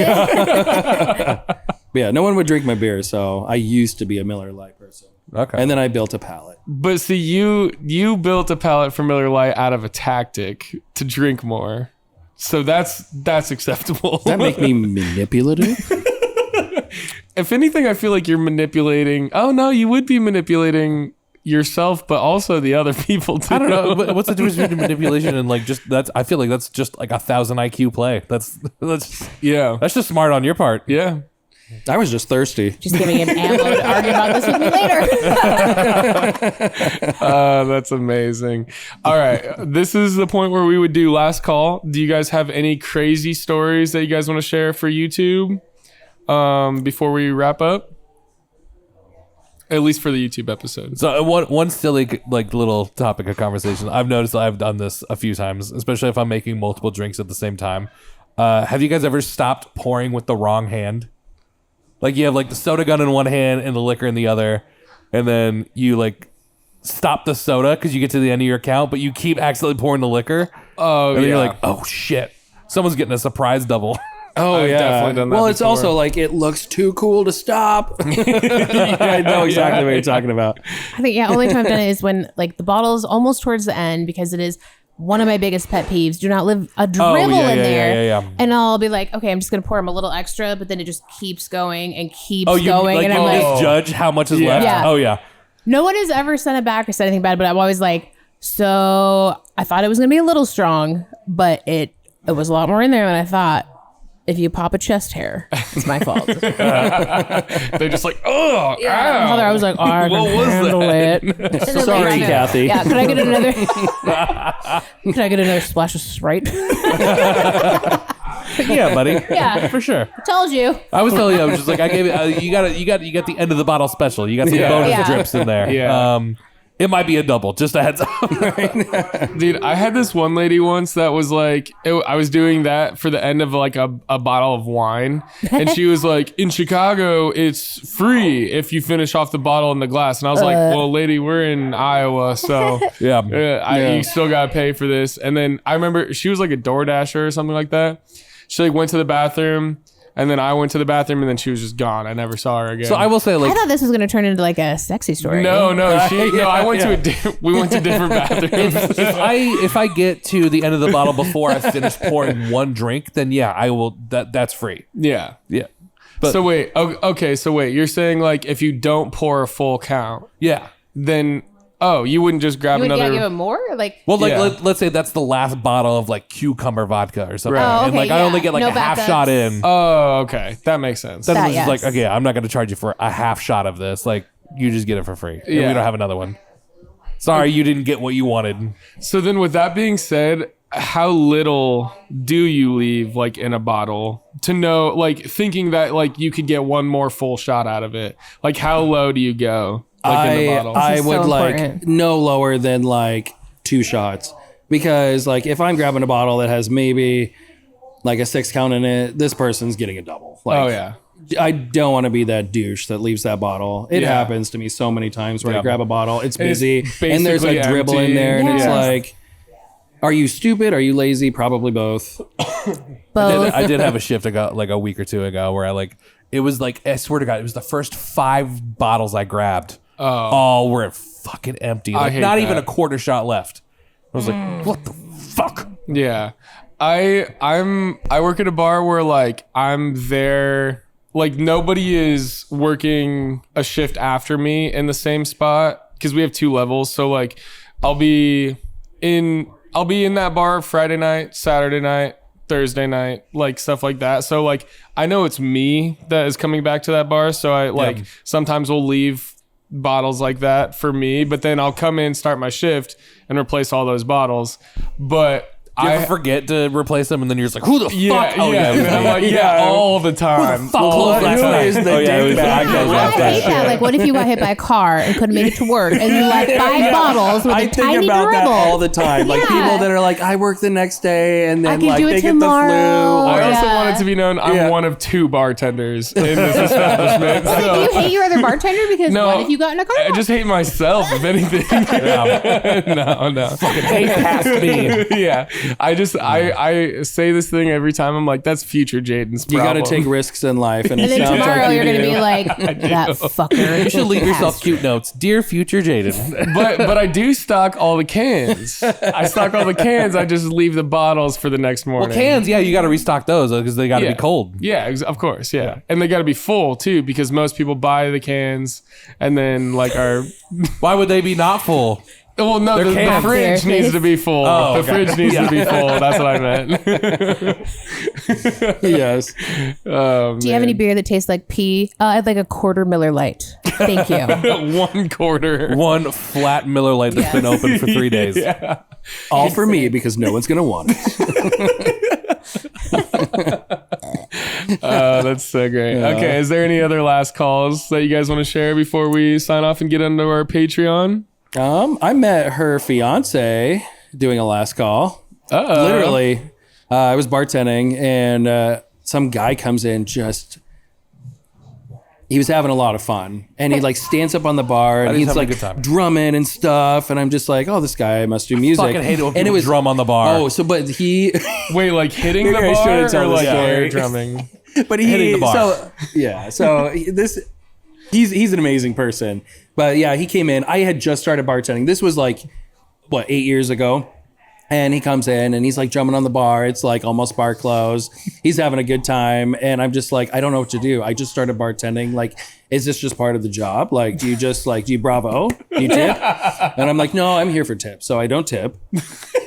[SPEAKER 2] yeah, no one would drink my beer, so I used to be a Miller Lite person,
[SPEAKER 1] Okay.
[SPEAKER 2] and then I built a palate.
[SPEAKER 3] But see, you built a palate for Miller Lite out of a tactic to drink more, so that's acceptable.
[SPEAKER 2] That make me manipulative?
[SPEAKER 3] If anything, I feel like you're manipulating. Oh no, you would be manipulating yourself, but also the other people too.
[SPEAKER 1] I don't know. What's the difference between manipulation and like just that's? I feel like that's just like 1,000 IQ play. That's
[SPEAKER 3] Yeah,
[SPEAKER 1] just smart on your part.
[SPEAKER 3] yeah.
[SPEAKER 2] I was just thirsty.
[SPEAKER 4] Just giving him ammo to argue about this with me later.
[SPEAKER 3] That's amazing. All right, this is the point where we would do last call. Do you guys have any crazy stories that you guys want to share for YouTube before we wrap up? At least for the YouTube episode.
[SPEAKER 1] So one silly like little topic of conversation. I've noticed I've done this a few times, especially if I'm making multiple drinks at the same time. Have you guys ever stopped pouring with the wrong hand? Like you have like the soda gun in one hand and the liquor in the other, and then you like stop the soda because you get to the end of your count, but you keep accidentally pouring the liquor.
[SPEAKER 3] Oh,
[SPEAKER 1] And then
[SPEAKER 3] yeah.
[SPEAKER 1] you're like, oh shit, someone's getting a surprise double.
[SPEAKER 2] Oh
[SPEAKER 3] I've
[SPEAKER 2] yeah.
[SPEAKER 3] definitely done that
[SPEAKER 2] Well, it's
[SPEAKER 3] before.
[SPEAKER 2] also like it looks too cool to stop. I know exactly what you're talking about.
[SPEAKER 4] I think, only time I've done it is when like the bottle's almost towards the end, because it is one of my biggest pet peeves. Do not leave a dribble
[SPEAKER 1] yeah,
[SPEAKER 4] in
[SPEAKER 1] yeah,
[SPEAKER 4] there.
[SPEAKER 1] yeah.
[SPEAKER 4] And I'll be like, okay, I'm just going to pour him a little extra, but then it just keeps going and keeps
[SPEAKER 1] Oh, you
[SPEAKER 4] going.
[SPEAKER 1] like
[SPEAKER 4] and
[SPEAKER 1] you
[SPEAKER 4] I'm like,
[SPEAKER 1] misjudge how much is left?
[SPEAKER 4] Yeah.
[SPEAKER 1] Oh yeah.
[SPEAKER 4] No one has ever sent it back or said anything bad, but I'm always like, so I thought it was going to be a little strong, but it was a lot more in there than I thought. If you pop a chest hair, it's my fault.
[SPEAKER 3] They're just like, oh,
[SPEAKER 4] Yeah, I was like, oh, I can handle it.
[SPEAKER 5] Sorry, Kathy.
[SPEAKER 4] Yeah, could I get another? Could I get another splash of Sprite?
[SPEAKER 1] Yeah, buddy.
[SPEAKER 4] Yeah,
[SPEAKER 1] for sure.
[SPEAKER 4] told you.
[SPEAKER 1] I was telling you, I was just like, I gave it. You got the end of the bottle special. You got some bonus
[SPEAKER 4] Yeah.
[SPEAKER 1] drips in there.
[SPEAKER 3] Yeah.
[SPEAKER 1] It might be a double. Just a heads up.
[SPEAKER 3] Dude, I had this one lady once that was like, I was doing that for the end of like a bottle of wine. And she was like, in Chicago, it's free if you finish off the bottle in the glass. And I was like, well, lady, we're in Iowa. So
[SPEAKER 1] Yeah.
[SPEAKER 3] you still got to pay for this. And then I remember she was like a DoorDasher or something like that. She like went to the bathroom. And then I went to the bathroom, and then she was just gone. I never saw her again.
[SPEAKER 1] So I will say, like,
[SPEAKER 4] I thought this was going to turn into like a sexy story.
[SPEAKER 3] no, I went to we went to different bathrooms.
[SPEAKER 1] if I get to the end of the bottle before I finish pouring one drink, then yeah, I will. That's free.
[SPEAKER 3] Yeah.
[SPEAKER 1] Yeah. But
[SPEAKER 3] So wait, okay. So wait, you're saying like if you don't pour a full count,
[SPEAKER 1] yeah.
[SPEAKER 3] then you wouldn't just grab
[SPEAKER 4] You would
[SPEAKER 3] another.
[SPEAKER 4] give it more? Like,
[SPEAKER 1] Well, like
[SPEAKER 3] Yeah.
[SPEAKER 1] let's say that's the last bottle of like cucumber vodka or something,
[SPEAKER 3] Right.
[SPEAKER 4] Oh,
[SPEAKER 1] and
[SPEAKER 4] okay,
[SPEAKER 1] like I
[SPEAKER 4] yeah.
[SPEAKER 1] only get like
[SPEAKER 4] No
[SPEAKER 1] a half
[SPEAKER 4] backups.
[SPEAKER 1] shot in.
[SPEAKER 3] Oh, okay, that makes sense.
[SPEAKER 1] Then
[SPEAKER 4] That,
[SPEAKER 1] it's just like,
[SPEAKER 4] yes.
[SPEAKER 1] okay, I'm not going to charge you for a half shot of this. Like, you just get it for free. And
[SPEAKER 3] Yeah.
[SPEAKER 1] we don't have another one. Sorry, you didn't get what you wanted.
[SPEAKER 3] So then, with that being said, how little do you leave like in a bottle to know, like thinking that like you could get one more full shot out of it? Like, how low do you go? Like in the bottle.
[SPEAKER 5] I
[SPEAKER 4] This is
[SPEAKER 5] would
[SPEAKER 4] so
[SPEAKER 5] like
[SPEAKER 4] important.
[SPEAKER 5] no lower than like 2 shots, because like if I'm grabbing a bottle that has maybe like a 6 count in it, this person's getting a double. Like,
[SPEAKER 3] Oh yeah.
[SPEAKER 5] I don't want to be that douche that leaves that bottle. It
[SPEAKER 3] Yeah.
[SPEAKER 5] happens to me so many times where I
[SPEAKER 1] Yeah.
[SPEAKER 5] grab a bottle, it's
[SPEAKER 3] And it's
[SPEAKER 5] busy, and there's a
[SPEAKER 3] basically
[SPEAKER 5] dribble in
[SPEAKER 3] empty.
[SPEAKER 5] there, and it's
[SPEAKER 4] Yes.
[SPEAKER 5] like, are you stupid? Are you lazy? Probably both.
[SPEAKER 4] both.
[SPEAKER 1] I did have a shift like a week or two ago where it was like, I swear to God, it was the first 5 bottles I grabbed. All were fucking empty. Like,
[SPEAKER 3] hate
[SPEAKER 1] not even
[SPEAKER 3] that.
[SPEAKER 1] a quarter shot left. I was like, what the fuck?
[SPEAKER 3] Yeah. I work at a bar where like I'm there, like nobody is working a shift after me in the same spot because we have 2 levels. So like I'll be in that bar Friday night, Saturday night, Thursday night, like stuff like that. So like I know it's me that is coming back to that bar. So I like sometimes we'll leave bottles like that for me, but then I'll come in, start my shift and replace all those bottles. But
[SPEAKER 1] Do you ever forget to replace them and then you're just like, who the
[SPEAKER 3] yeah,
[SPEAKER 1] fuck? Oh,
[SPEAKER 3] yeah.
[SPEAKER 1] it was
[SPEAKER 3] And I'm
[SPEAKER 1] me.
[SPEAKER 3] like, all the time.
[SPEAKER 1] Fuck closed last night.
[SPEAKER 5] is the
[SPEAKER 1] Oh, yeah, it was
[SPEAKER 5] dickbag?
[SPEAKER 1] I closed last
[SPEAKER 4] I hate
[SPEAKER 1] night.
[SPEAKER 4] that. Like, what if you got hit by a car and couldn't make it to work, and you left 5 bottles with
[SPEAKER 5] I
[SPEAKER 4] a
[SPEAKER 5] think
[SPEAKER 4] tiny
[SPEAKER 5] about that
[SPEAKER 4] dribble?
[SPEAKER 5] all the time. Like
[SPEAKER 4] Yeah.
[SPEAKER 5] people that are like, I work the next day, and
[SPEAKER 4] I
[SPEAKER 5] then
[SPEAKER 4] can
[SPEAKER 5] like
[SPEAKER 4] do it
[SPEAKER 5] they
[SPEAKER 4] tomorrow.
[SPEAKER 5] get the flu.
[SPEAKER 3] I
[SPEAKER 5] Or,
[SPEAKER 3] also
[SPEAKER 4] Yeah.
[SPEAKER 3] want it to be known I'm
[SPEAKER 5] Yeah.
[SPEAKER 3] one of 2 bartenders in this establishment.
[SPEAKER 4] Do
[SPEAKER 3] So
[SPEAKER 4] you hate your other bartender because
[SPEAKER 3] no,
[SPEAKER 4] what if you got in a car?
[SPEAKER 3] I just hate myself, if anything. No.
[SPEAKER 1] Hate past me.
[SPEAKER 3] Yeah. I say this thing every time. I'm like, that's future Jaden's
[SPEAKER 5] you got
[SPEAKER 3] problem.
[SPEAKER 5] to take risks in life, and
[SPEAKER 4] and
[SPEAKER 5] it
[SPEAKER 4] then
[SPEAKER 5] sounds
[SPEAKER 4] tomorrow
[SPEAKER 5] like you
[SPEAKER 4] you're gonna
[SPEAKER 5] do.
[SPEAKER 4] be like, that fucker.
[SPEAKER 1] You should leave yourself cute notes. Dear future Jaden.
[SPEAKER 3] but I do stock all the cans. I stock all the cans. I just leave the bottles for the next morning.
[SPEAKER 1] Well, cans, yeah, you got to restock those because they got to
[SPEAKER 3] Yeah.
[SPEAKER 1] be cold.
[SPEAKER 3] Yeah, of course, yeah. And they got to be full too, because most people buy the cans and then like are.
[SPEAKER 1] Why would they be not full?
[SPEAKER 3] Well, no, the
[SPEAKER 1] cans.
[SPEAKER 3] fridge
[SPEAKER 4] There,
[SPEAKER 3] needs to be full.
[SPEAKER 1] Oh,
[SPEAKER 3] the
[SPEAKER 1] okay.
[SPEAKER 3] fridge needs to be full. That's what I meant.
[SPEAKER 5] Yes.
[SPEAKER 3] Oh,
[SPEAKER 4] Do you have any beer that tastes like pee? I'd like a quarter Miller Lite. Thank you.
[SPEAKER 3] 1/4.
[SPEAKER 1] One flat Miller Lite that's been open for 3 days.
[SPEAKER 3] Yeah.
[SPEAKER 5] All for me because no one's gonna want it.
[SPEAKER 3] That's so great. Okay, is there any other last calls that you guys want to share before we sign off and get into our Patreon?
[SPEAKER 5] I met her fiance doing a last call.
[SPEAKER 3] Uh-oh.
[SPEAKER 5] Literally, I was bartending, and some guy comes in. He was having a lot of fun, and he like stands up on the bar, and
[SPEAKER 1] he's
[SPEAKER 5] he's
[SPEAKER 1] having a
[SPEAKER 5] like
[SPEAKER 1] good time.
[SPEAKER 5] drumming and stuff. And I'm just like, oh, this guy must do music.
[SPEAKER 1] Fucking hate it when
[SPEAKER 5] and
[SPEAKER 1] people drum on the bar.
[SPEAKER 5] Oh, so but he,
[SPEAKER 3] Wait, like hitting the
[SPEAKER 5] Maybe I shouldn't
[SPEAKER 3] bar
[SPEAKER 5] tell
[SPEAKER 3] or
[SPEAKER 5] the
[SPEAKER 3] like
[SPEAKER 5] story.
[SPEAKER 3] air drumming?
[SPEAKER 5] but he
[SPEAKER 1] Hitting the bar.
[SPEAKER 5] So yeah, so he's an amazing person. But yeah, he came in. I had just started bartending. This was like what 8 years ago.
[SPEAKER 2] And he comes in and he's like drumming on the bar. It's like almost bar close. He's having a good time. And I'm just like, I don't know what to do. I just started bartending. Like, is this just part of the job? Like, do you bravo? Do you tip? And I'm like, no, I'm here for tips. So I don't tip.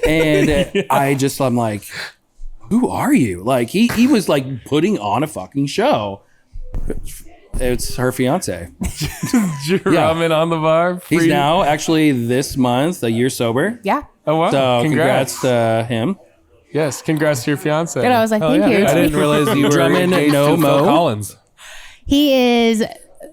[SPEAKER 2] And I'm like, who are you? Like, he was like putting on a fucking show. It's her fiance.
[SPEAKER 3] Drumming on the bar.
[SPEAKER 2] He's now actually this month a year sober.
[SPEAKER 4] Yeah.
[SPEAKER 3] Oh, wow.
[SPEAKER 2] So congrats to him.
[SPEAKER 3] Yes, congrats to your fiance.
[SPEAKER 4] Good. I was like, thank you.
[SPEAKER 1] I didn't realize you were
[SPEAKER 2] Drumming,
[SPEAKER 1] engaged
[SPEAKER 2] no
[SPEAKER 1] to
[SPEAKER 2] mo.
[SPEAKER 1] Phil Collins.
[SPEAKER 4] He is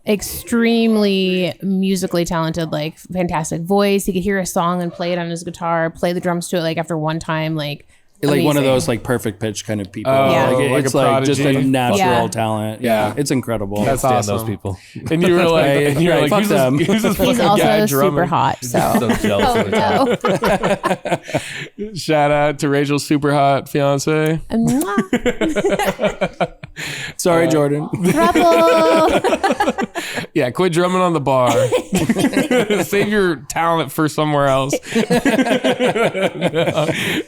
[SPEAKER 4] extremely musically talented, like fantastic voice. He could hear a song and play it on his guitar, play the drums to it like after one time, like
[SPEAKER 2] One of
[SPEAKER 4] amazing.
[SPEAKER 2] those like perfect pitch kind of people.
[SPEAKER 4] Yeah.
[SPEAKER 3] like
[SPEAKER 2] It's
[SPEAKER 3] a
[SPEAKER 2] like just a
[SPEAKER 3] prodigy.
[SPEAKER 2] natural
[SPEAKER 4] Yeah.
[SPEAKER 2] talent. Yeah, it's incredible.
[SPEAKER 3] That's
[SPEAKER 1] Stand
[SPEAKER 3] awesome.
[SPEAKER 1] those people.
[SPEAKER 3] And you were like,
[SPEAKER 2] Right, fuck
[SPEAKER 3] who's
[SPEAKER 2] them.
[SPEAKER 3] this
[SPEAKER 4] He's
[SPEAKER 3] fucking
[SPEAKER 4] also
[SPEAKER 3] guy
[SPEAKER 4] super
[SPEAKER 3] drumming?
[SPEAKER 4] hot. So
[SPEAKER 1] So jealous of the
[SPEAKER 4] no.
[SPEAKER 3] Shout out to Rachel's super hot fiance.
[SPEAKER 4] Mwah.
[SPEAKER 2] Sorry, Jordan.
[SPEAKER 4] Trouble.
[SPEAKER 3] Yeah, quit drumming on the bar. Save your talent for somewhere else.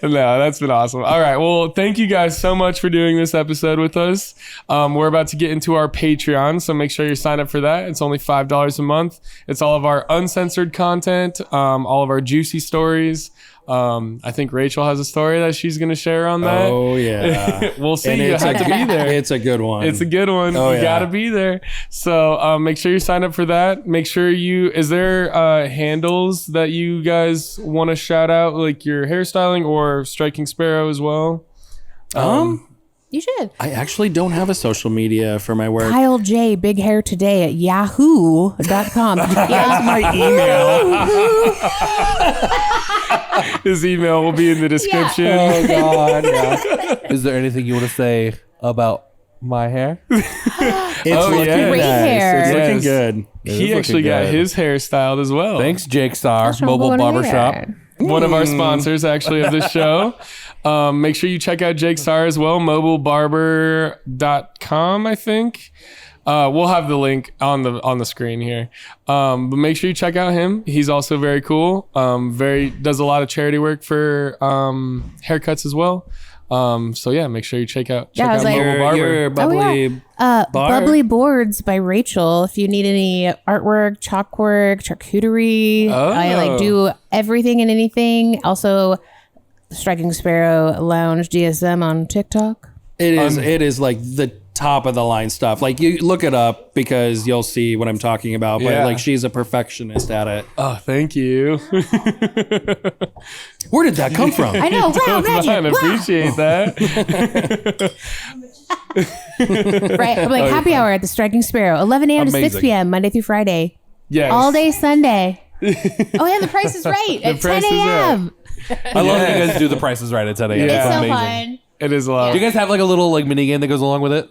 [SPEAKER 3] No, that's been awesome. All right, well, thank you guys so much for doing this episode with us. We're about to get into our Patreon, so make sure you sign up for that. It's only $5 a month. It's all of our uncensored content, all of our juicy stories. I think Rachel has a story that she's going to share on that.
[SPEAKER 2] Oh yeah.
[SPEAKER 3] We'll see.
[SPEAKER 2] And
[SPEAKER 3] You
[SPEAKER 2] it's
[SPEAKER 3] have to be there.
[SPEAKER 2] It's a good one.
[SPEAKER 3] It's a good one.
[SPEAKER 2] Oh,
[SPEAKER 3] You
[SPEAKER 2] yeah.
[SPEAKER 3] gotta be there. So make sure you sign up for that. Make sure is there handles that you guys want to shout out, like your hairstyling or Striking Sparrow as well?
[SPEAKER 4] You should.
[SPEAKER 2] I actually don't have a social media for my work.
[SPEAKER 4] Kyle J. Big Hair Today at yahoo.com.
[SPEAKER 2] That's my email.
[SPEAKER 3] His email will be in the description.
[SPEAKER 2] Oh God. Yeah.
[SPEAKER 1] Is there anything you want to say about my hair?
[SPEAKER 2] It's looking
[SPEAKER 3] yeah.
[SPEAKER 4] Great
[SPEAKER 2] nice.
[SPEAKER 4] hair.
[SPEAKER 2] It's looking
[SPEAKER 3] Yes.
[SPEAKER 2] good.
[SPEAKER 3] He
[SPEAKER 1] is
[SPEAKER 3] actually
[SPEAKER 1] looking
[SPEAKER 3] got
[SPEAKER 1] good.
[SPEAKER 3] his hair styled as well.
[SPEAKER 1] Thanks, Jake Starr,
[SPEAKER 4] What's wrong
[SPEAKER 1] Mobile
[SPEAKER 4] with
[SPEAKER 1] Barbershop.
[SPEAKER 4] hair?
[SPEAKER 3] One of our sponsors, actually, of this show. Make sure you check out Jake Starr as well, mobilebarber.com, I think. We'll have the link on the screen here. But make sure you check out him. He's also very cool. Does a lot of charity work for haircuts as well. So yeah, make sure you check out
[SPEAKER 4] I was like-
[SPEAKER 3] Mobile Barber.
[SPEAKER 2] Your bubbly. Bar?
[SPEAKER 4] Bubbly Boards by Rachel. If you need any artwork, chalk work, charcuterie, I like do everything and anything. Also, Striking Sparrow Lounge DSM on TikTok.
[SPEAKER 2] It is like the top of the line stuff. Like you look it up because you'll see what I'm talking about. But
[SPEAKER 3] Yeah.
[SPEAKER 2] like she's a perfectionist at it.
[SPEAKER 3] Oh, thank you.
[SPEAKER 2] Where did that come from?
[SPEAKER 4] I know. Wow,
[SPEAKER 3] I
[SPEAKER 4] magic. Wow.
[SPEAKER 3] appreciate that.
[SPEAKER 4] Right. I'm like happy hour at the Striking Sparrow, 11 a.m. to 6
[SPEAKER 1] Amazing.
[SPEAKER 4] p.m. Monday through Friday,
[SPEAKER 3] Yes.
[SPEAKER 4] all day Sunday. Oh yeah, the price is right at 10
[SPEAKER 3] Price is
[SPEAKER 4] a.m.
[SPEAKER 1] I love that you guys do the prices right at 10 a.m.
[SPEAKER 3] Yeah.
[SPEAKER 1] It's
[SPEAKER 4] It's so
[SPEAKER 1] amazing.
[SPEAKER 4] fun.
[SPEAKER 3] It is a lot.
[SPEAKER 1] Do you guys have like a little like mini game that goes along with it?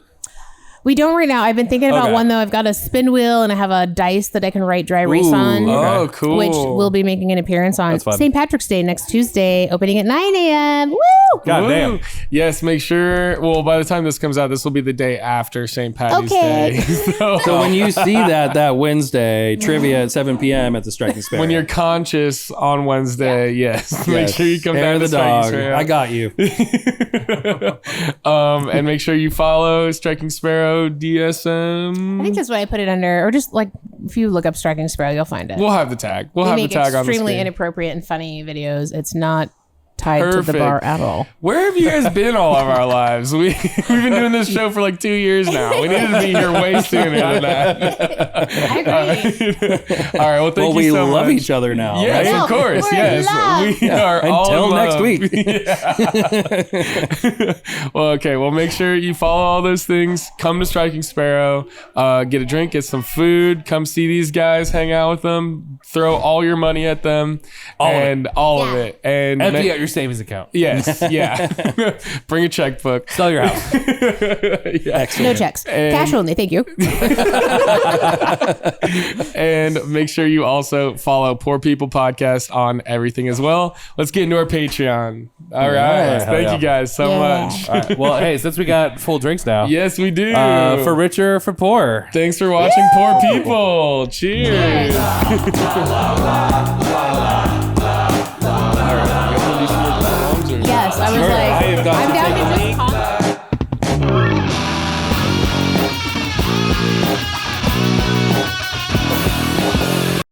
[SPEAKER 4] We don't right now. I've been thinking about
[SPEAKER 1] Okay.
[SPEAKER 4] one though. I've got a spin wheel and I have a dice that I can write dry erase on.
[SPEAKER 3] Oh, cool.
[SPEAKER 4] Which we'll be making an appearance on
[SPEAKER 1] That's fun.
[SPEAKER 4] St. Patrick's Day next Tuesday, opening at 9 a.m. Woo!
[SPEAKER 1] God
[SPEAKER 3] Woo.
[SPEAKER 1] damn.
[SPEAKER 3] Yes, make sure. Well, by the time this comes out, this will be the day after St. Patty's
[SPEAKER 4] Okay.
[SPEAKER 3] Day.
[SPEAKER 2] So when you see that Wednesday trivia at 7 p.m. at the Striking Sparrow.
[SPEAKER 3] when you're conscious on Wednesday, yes, make sure you come
[SPEAKER 2] Hair
[SPEAKER 3] down
[SPEAKER 2] of
[SPEAKER 3] to
[SPEAKER 2] the dog.
[SPEAKER 3] Striking Sparrow.
[SPEAKER 2] I got you.
[SPEAKER 3] And make sure you follow Striking Sparrow DSM.
[SPEAKER 4] I think that's what I put it under, or just like if you look up Striking Sparrow, you'll find it.
[SPEAKER 3] We'll have the tag. We'll
[SPEAKER 4] we
[SPEAKER 3] have the
[SPEAKER 4] make
[SPEAKER 3] tag on the
[SPEAKER 4] extremely
[SPEAKER 3] screen.
[SPEAKER 4] inappropriate and funny videos. It's not tied to
[SPEAKER 3] Perfect.
[SPEAKER 4] the bar at all.
[SPEAKER 3] Where have you guys been all of our lives? We've been doing this show for like 2 years now. We needed to be here way sooner than that.
[SPEAKER 4] I agree.
[SPEAKER 3] All right. Well, thank
[SPEAKER 2] Well,
[SPEAKER 3] you
[SPEAKER 2] we
[SPEAKER 3] so
[SPEAKER 2] love
[SPEAKER 3] much.
[SPEAKER 2] each other now.
[SPEAKER 3] Yes,
[SPEAKER 2] right?
[SPEAKER 4] Love.
[SPEAKER 3] of course.
[SPEAKER 4] We're
[SPEAKER 3] Yes,
[SPEAKER 4] in love.
[SPEAKER 3] we are all
[SPEAKER 2] Until
[SPEAKER 3] in
[SPEAKER 2] next
[SPEAKER 3] love.
[SPEAKER 2] week.
[SPEAKER 3] Well, okay. Well, make sure you follow all those things. Come to Striking Sparrow. Get a drink, get some food. Come see these guys. Hang out with them. Throw all your money at them.
[SPEAKER 1] All of it.
[SPEAKER 3] and all of
[SPEAKER 4] Yeah.
[SPEAKER 3] it. And
[SPEAKER 1] Empty out your savings account.
[SPEAKER 3] yes, yeah. Bring a checkbook.
[SPEAKER 1] Sell your house.
[SPEAKER 4] No checks. Cash only. Thank you.
[SPEAKER 3] And make sure you also follow Poor People Podcast on everything as well. Let's get into our Patreon. All right.
[SPEAKER 1] Hell
[SPEAKER 3] Thank
[SPEAKER 1] yeah.
[SPEAKER 3] you guys so
[SPEAKER 4] Yeah.
[SPEAKER 3] much.
[SPEAKER 1] All right. Well, hey, since we got full drinks now,
[SPEAKER 3] Yes, we do.
[SPEAKER 1] for richer or for poor.
[SPEAKER 3] Thanks for watching Poor People. Cheers. All right, I'm gonna do some more-
[SPEAKER 4] I was like,